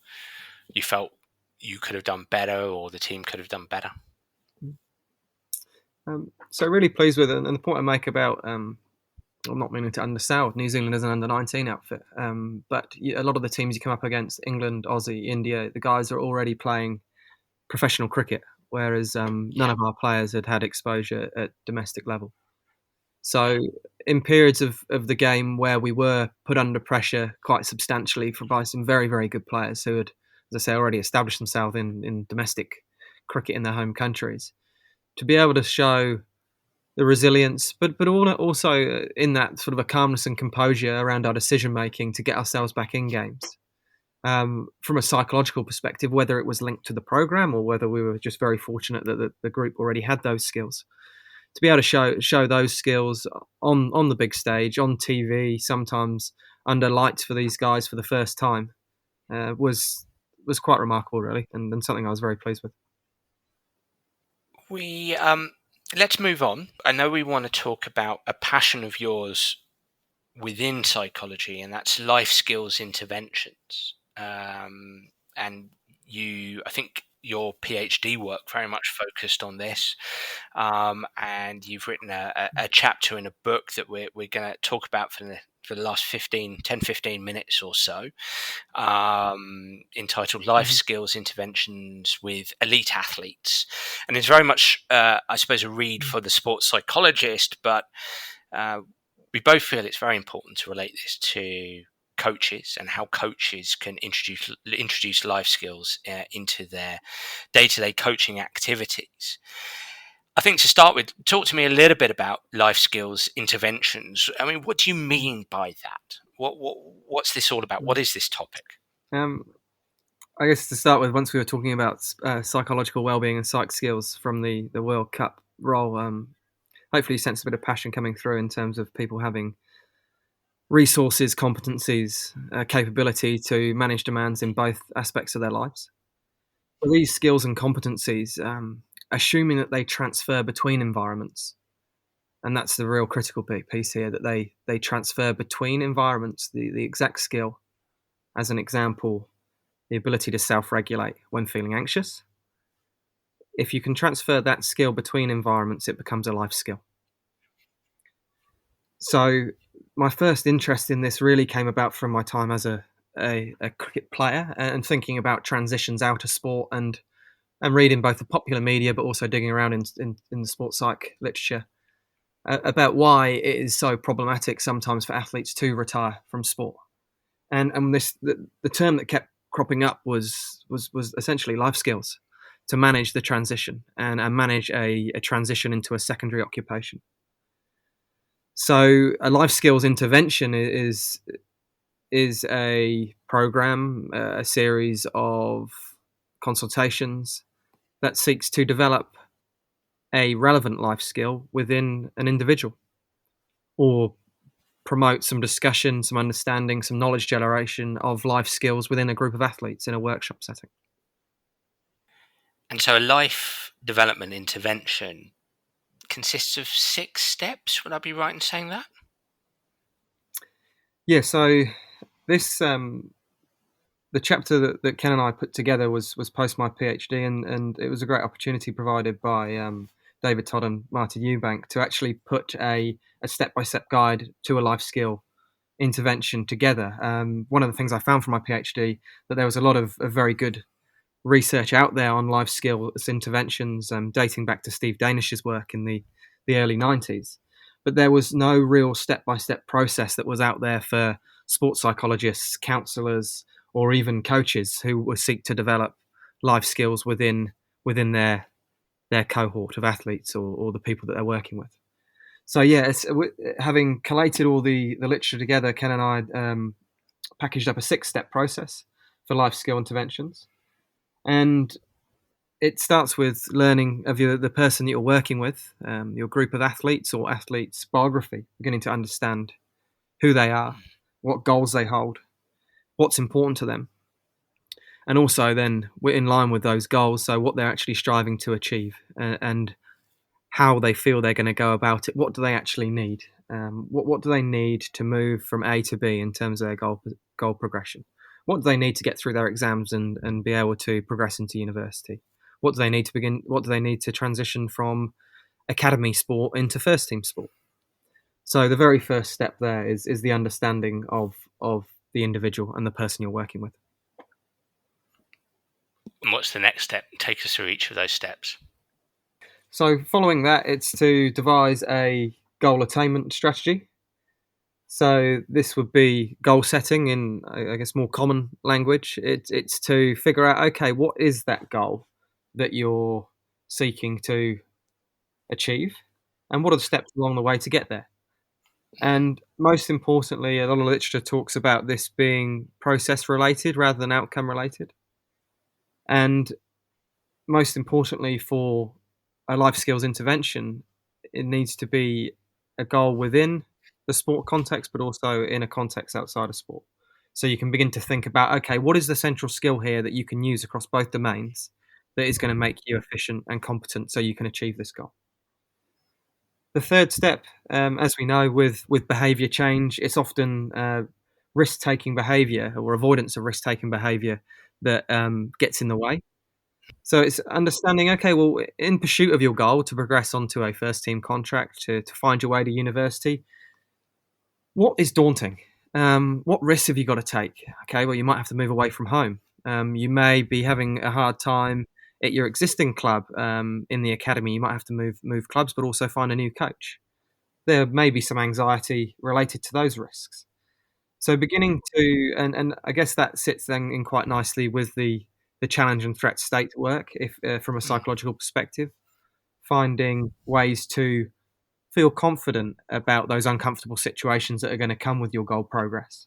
you felt you could have done better or the team could have done better? So really pleased with it. And the point I make about, I'm not meaning to undersell New Zealand as an under-19 outfit, but a lot of the teams you come up against, England, Aussie, India, the guys are already playing professional cricket, whereas none of our players had exposure at domestic level. So in periods of the game where we were put under pressure quite substantially by some very, very good players who had, as I say, already established themselves in domestic cricket in their home countries, to be able to show the resilience, but also in that sort of a calmness and composure around our decision making to get ourselves back in games. From a psychological perspective, whether it was linked to the program or whether we were just very fortunate that the group already had those skills, to be able to show those skills on the big stage, on TV, sometimes under lights for these guys for the first time, was quite remarkable, really, and something I was very pleased with. We let's move on. I know we want to talk about a passion of yours within psychology, and that's life skills interventions. And I think your PhD work very much focused on this, and you've written a chapter in a book that we're going to talk about for the last 15 minutes or so, entitled Life Skills Interventions with Elite Athletes. And it's very much, I suppose, a read for the sports psychologist, but we both feel it's very important to relate this to coaches and how coaches can introduce life skills into their day-to-day coaching activities. I think to start with, talk to me a little bit about life skills interventions. I mean, what do you mean by that? What's this all about? What is this topic? I guess to start with, once we were talking about psychological well-being and psych skills from the World Cup role, hopefully you sense a bit of passion coming through in terms of people having resources, competencies, capability to manage demands in both aspects of their lives. For these skills and competencies, assuming that they transfer between environments, and that's the real critical piece here, that they transfer between environments the exact skill. As an example, the ability to self-regulate when feeling anxious. If you can transfer that skill between environments, it becomes a life skill. So my first interest in this really came about from my time as a cricket player, and thinking about transitions out of sport, and reading both the popular media but also digging around in the sports psych literature about why it is so problematic sometimes for athletes to retire from sport. And the term that kept cropping up was essentially life skills, to manage the transition and manage a transition into a secondary occupation. So a life skills intervention is a program, a series of consultations that seeks to develop a relevant life skill within an individual, or promote some discussion, some understanding, some knowledge generation of life skills within a group of athletes in a workshop setting. And so a life development intervention consists of 6 steps. Would I be right in saying that? Yeah, so this the chapter that Ken and I put together was post my PhD, and it was a great opportunity provided by David Todd and Martin Eubank to actually put a step-by-step guide to a life skill intervention together. One of the things I found from my PhD, that there was a lot of very good research out there on life skills interventions, dating back to Steve Danish's work in the early 90s. But there was no real step-by-step process that was out there for sports psychologists, counsellors, or even coaches who would seek to develop life skills within their cohort of athletes, or the people that they're working with. So yeah, having collated all the literature together, Ken and I packaged up a 6-step process for life skill interventions. And it starts with learning of the person that you're working with, your group of athletes or athletes' biography, beginning to understand who they are, what goals they hold, what's important to them, and also then we're in line with those goals, so what they're actually striving to achieve, and how they feel they're going to go about it. What do they actually need? What do they need to move from A to B in terms of their goal progression? What do they need to get through their exams and be able to progress into university? What do they need to begin? What do they need to transition from academy sport into first team sport? So the very first step there is the understanding of the individual and the person you're working with. And what's the next step? Take us through each of those steps. So following that, it's to devise a goal attainment strategy. So this would be goal setting in, I guess, more common language. It's to figure out, okay, what is that goal that you're seeking to achieve, and what are the steps along the way to get there? And most importantly, a lot of literature talks about this being process related rather than outcome related. And most importantly, for a life skills intervention, it needs to be a goal within the sport context, but also in a context outside of sport. So you can begin to think about, okay, what is the central skill here that you can use across both domains that is going to make you efficient and competent so you can achieve this goal? The third step, as we know, with behaviour change, it's often risk-taking behaviour or avoidance of risk-taking behaviour that gets in the way. So it's understanding, okay, well, in pursuit of your goal to progress onto a first team contract, to find your way to university, what is daunting? What risks have you got to take? Okay, well, you might have to move away from home. You may be having a hard time at your existing club in the academy. You might have to move clubs, but also find a new coach. There may be some anxiety related to those risks. So beginning to, and I guess that sits then in quite nicely with the challenge and threat state work, if from a psychological perspective, finding ways to feel confident about those uncomfortable situations that are going to come with your goal progress.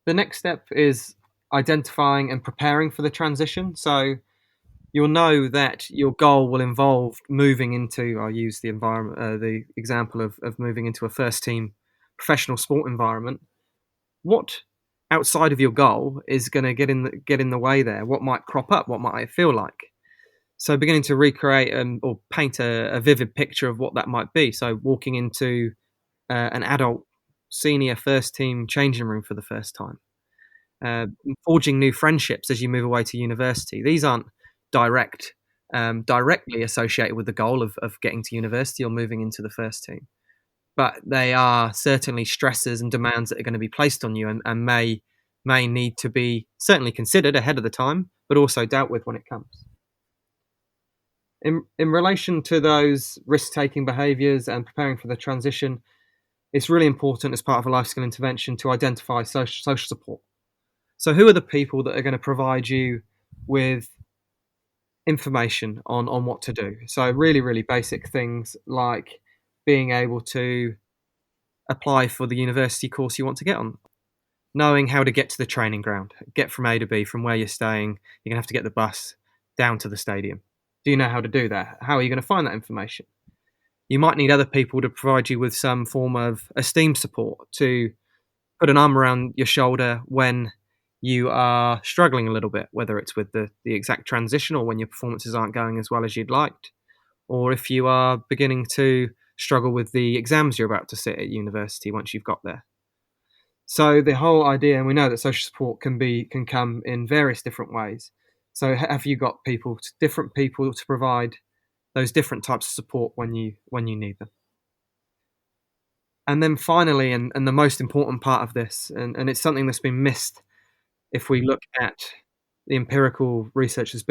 The next step is identifying and preparing for the transition. So you'll know that your goal will involve moving into, I'll use the environment, the example of moving into a first team professional sport environment. What outside of your goal is going to get in the way there? What might crop up? What might it feel like? So beginning to recreate or paint a vivid picture of what that might be. So walking into an adult senior first team changing room for the first time, forging new friendships as you move away to university. These aren't direct, directly associated with the goal of getting to university or moving into the first team, but they are certainly stresses and demands that are going to be placed on you and may need to be certainly considered ahead of the time, but also dealt with when it comes. In relation to those risk-taking behaviours and preparing for the transition, it's really important as part of a life skill intervention to identify social support. So who are the people that are going to provide you with information on what to do? So really, really basic things like being able to apply for the university course you want to get on, knowing how to get to the training ground, get from A to B, from where you're staying. You're going to have to get the bus down to the stadium. Do you know how to do that? How are you going to find that information? You might need other people to provide you with some form of esteem support, to put an arm around your shoulder when you are struggling a little bit, whether it's with the exact transition or when your performances aren't going as well as you'd liked, or if you are beginning to struggle with the exams you're about to sit at university once you've got there. So the whole idea, and we know that social support can come in various different ways. So have you got different people to provide those different types of support when you need them? And then finally, and the most important part of this, and it's something that's been missed if we look at the empirical research that's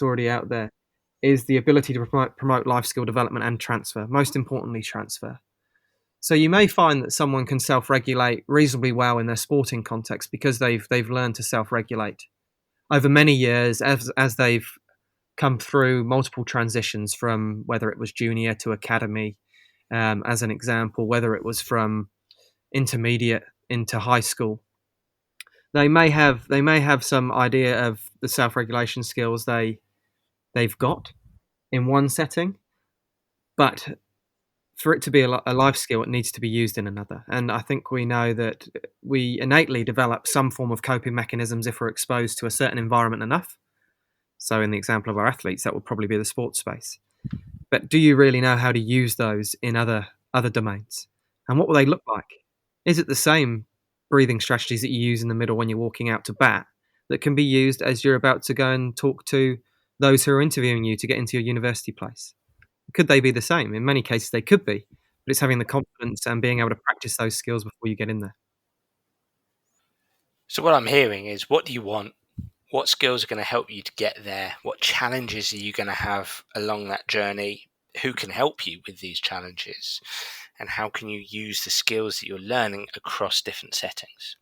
already out there, is the ability to promote life skill development and transfer, most importantly, transfer. So you may find that someone can self-regulate reasonably well in their sporting context because they've learned to self-regulate over many years as they've come through multiple transitions from whether it was junior to academy, as an example, whether it was from intermediate into high school. They may have some idea of the self-regulation skills they've got in one setting, but for it to be a life skill, it needs to be used in another. And I think we know that we innately develop some form of coping mechanisms if we're exposed to a certain environment enough. So in the example of our athletes, that would probably be the sports space. But do you really know how to use those in other domains? And what will they look like? Is it the same breathing strategies that you use in the middle when you're walking out to bat that can be used as you're about to go and talk to those who are interviewing you to get into your university place? Could they be the same? In many cases, they could be, but it's having the confidence and being able to practice those skills before you get in there. So what I'm hearing is, what do you want? What skills are going to help you to get there? What challenges are you going to have along that journey? Who can help you with these challenges? And how can you use the skills that you're learning across different settings?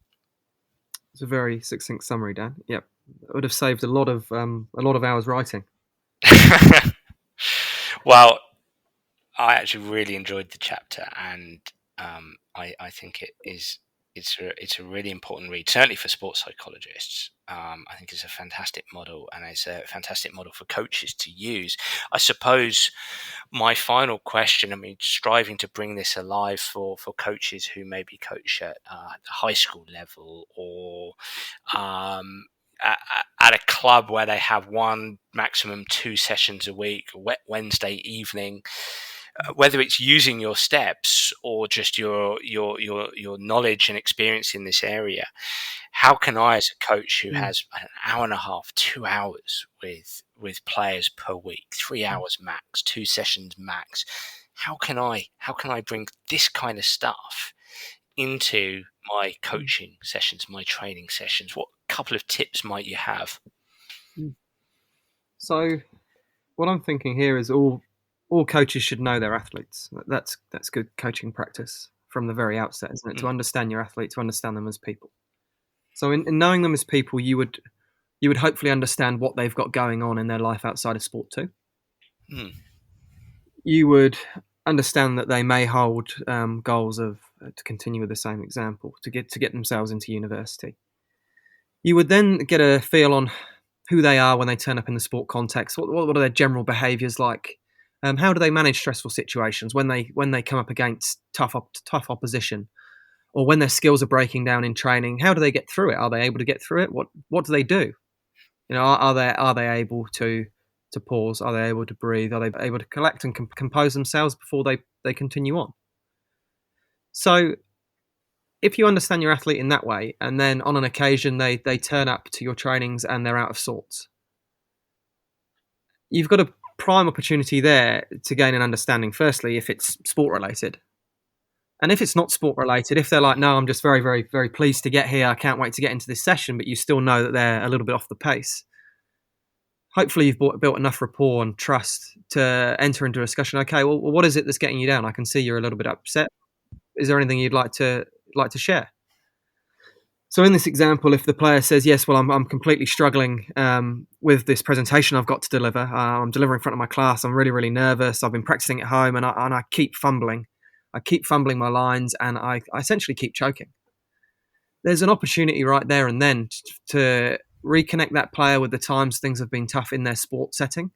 It's a very succinct summary, Dan. Yep, it would have saved a lot of hours writing. Well, I actually really enjoyed the chapter, and I think it's a really important read, certainly for sports psychologists. I think it's a fantastic model, and it's a fantastic model for coaches to use. I suppose my final question, I mean, striving to bring this alive for coaches who maybe coach at the high school level, or at a club where they have one, maximum 2 sessions a week, Wednesday evening. Whether it's using your steps or just your knowledge and experience in this area, how can I, as a coach who has an hour and a half, 2 hours with players per week, 3 hours max, 2 sessions max, how can I bring this kind of stuff into my coaching sessions, my training sessions? What couple of tips might you have? So what I'm thinking here is all coaches should know their athletes. That's good coaching practice from the very outset, isn't it? To understand your athlete, to understand them as people. So in knowing them as people, you would hopefully understand what they've got going on in their life outside of sport too. You would understand that they may hold goals of, to continue with the same example, to get themselves into university. You would then get a feel on who they are when they turn up in the sport context. What are their general behaviours like? How do they manage stressful situations when they come up against tough opposition, or when their skills are breaking down in training? How do they get through it? Are they able to get through it? What do they do? You know, are they able to to pause? Are they able to breathe? Are they able to collect and compose themselves before they continue on? So if you understand your athlete in that way, and then on an occasion they turn up to your trainings and they're out of sorts, you've got a prime opportunity there to gain an understanding, firstly, if it's sport related. And if it's not sport related, if they're like, no, I'm just very, very, very pleased to get here, I can't wait to get into this session, but you still know that they're a little bit off the pace, hopefully you've built enough rapport and trust to enter into a discussion. Okay, well, what is it that's getting you down? I can see you're a little bit upset. Is there anything you'd like to share? So in this example, if the player says, yes, well, I'm completely struggling with this presentation I've got to deliver. I'm delivering in front of my class. I'm really, really nervous. I've been practicing at home and I keep fumbling. I keep fumbling my lines and I essentially keep choking. There's an opportunity right there and then to reconnect that player with the times things have been tough in their sport setting,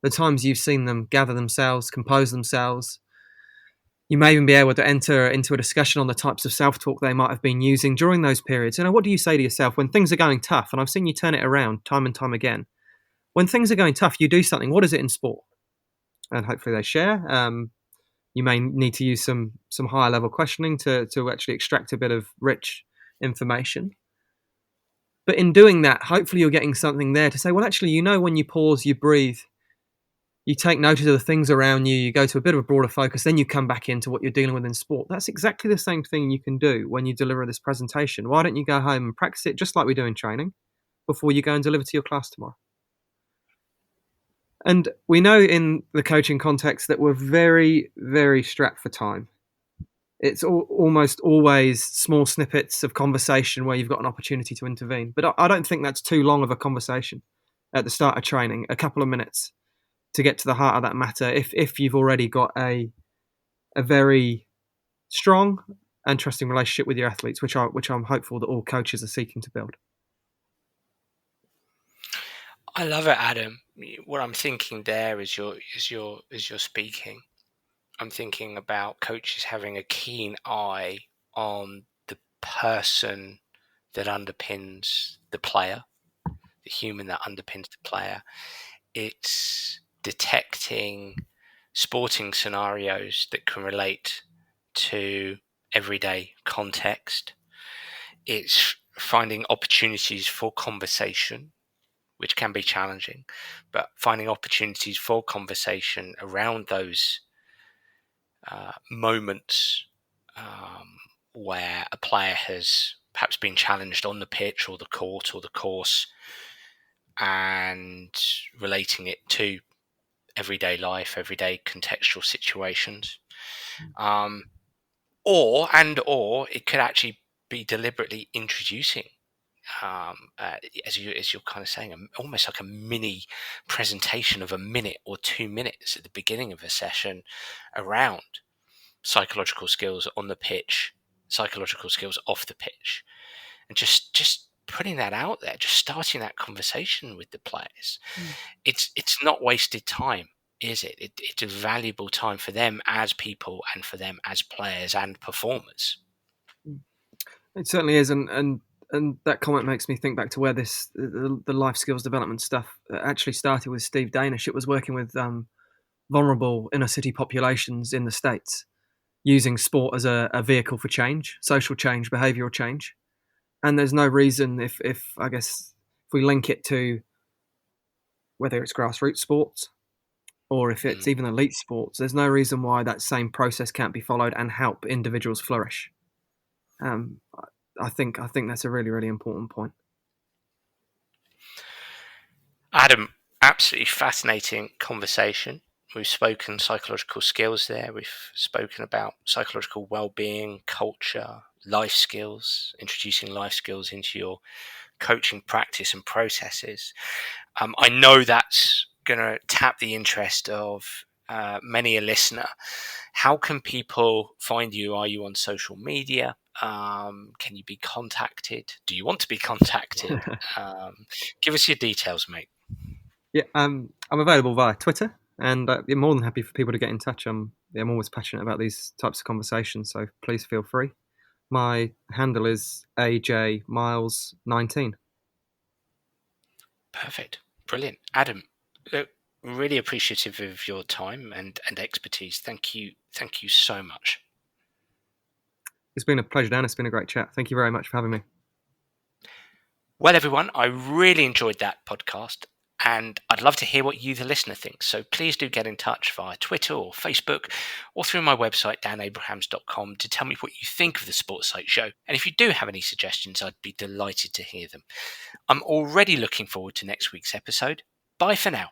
the times you've seen them gather themselves, compose themselves. You may even be able to enter into a discussion on the types of self-talk they might have been using during those periods. What do you say to yourself when things are going tough? And I've seen you turn it around time and time again. When things are going tough, you do something. What is it in sport? And hopefully they share. You may need to use some higher level questioning to actually extract a bit of rich information. But in doing that, hopefully you're getting something there to say, well, actually, when you pause, you breathe, you take notice of the things around you, you go to a bit of a broader focus, then you come back into what you're dealing with in sport. That's exactly the same thing you can do when you deliver this presentation. Why don't you go home and practice it just like we do in training before you go and deliver to your class tomorrow? And we know in the coaching context that we're very, very strapped for time. It's almost always small snippets of conversation where you've got an opportunity to intervene. But I don't think that's too long of a conversation at the start of training, a couple of minutes to get to the heart of that matter if you've already got a very strong and trusting relationship with your athletes, which I'm hopeful that all coaches are seeking to build. I love it, Adam. What I'm thinking there is you're speaking. I'm thinking about coaches having a keen eye on the person that underpins the player, the human that underpins the player. It's detecting sporting scenarios that can relate to everyday context. It's finding opportunities for conversation, which can be challenging, but finding opportunities for conversation around those moments where a player has perhaps been challenged on the pitch or the court or the course, and relating it to everyday life, everyday contextual situations. Or it could actually be deliberately introducing, as you're kind of saying, almost like a mini presentation of a minute or 2 minutes at the beginning of a session around psychological skills on the pitch, psychological skills off the pitch, and just putting that out there, just starting that conversation with the players. It's not wasted time, is it? It's a valuable time for them as people and for them as players and performers. It certainly is, and that comment makes me think back to where the life skills development stuff actually started with Steve Danish. It was working with vulnerable inner city populations in the States, using sport as a vehicle for change, social change, behavioural change. And there's no reason if we link it to whether it's grassroots sports or if it's even elite sports, there's no reason why that same process can't be followed and help individuals flourish. I think that's a really, really important point. Adam, absolutely fascinating conversation. We've spoken psychological skills there. We've spoken about psychological well-being, culture, life skills, introducing life skills into your coaching practice and processes. I know that's going to tap the interest of many a listener. How can people find you? Are you on social media? Can you be contacted? Do you want to be contacted? Give us your details, mate. Yeah, I'm available via Twitter, and I'm more than happy for people to get in touch. I'm always passionate about these types of conversations, so please feel free. My handle is AJMiles19. Perfect. Brilliant. Adam, Really appreciative of your time and expertise. Thank you so much. It's been a pleasure, Dan. It's been a great chat. Thank you very much for having me. Well, everyone, I really enjoyed that podcast, and I'd love to hear what you, the listener, think. So please do get in touch via Twitter or Facebook or through my website, danabrahams.com, to tell me what you think of the Sports Site show. And if you do have any suggestions, I'd be delighted to hear them. I'm already looking forward to next week's episode. Bye for now.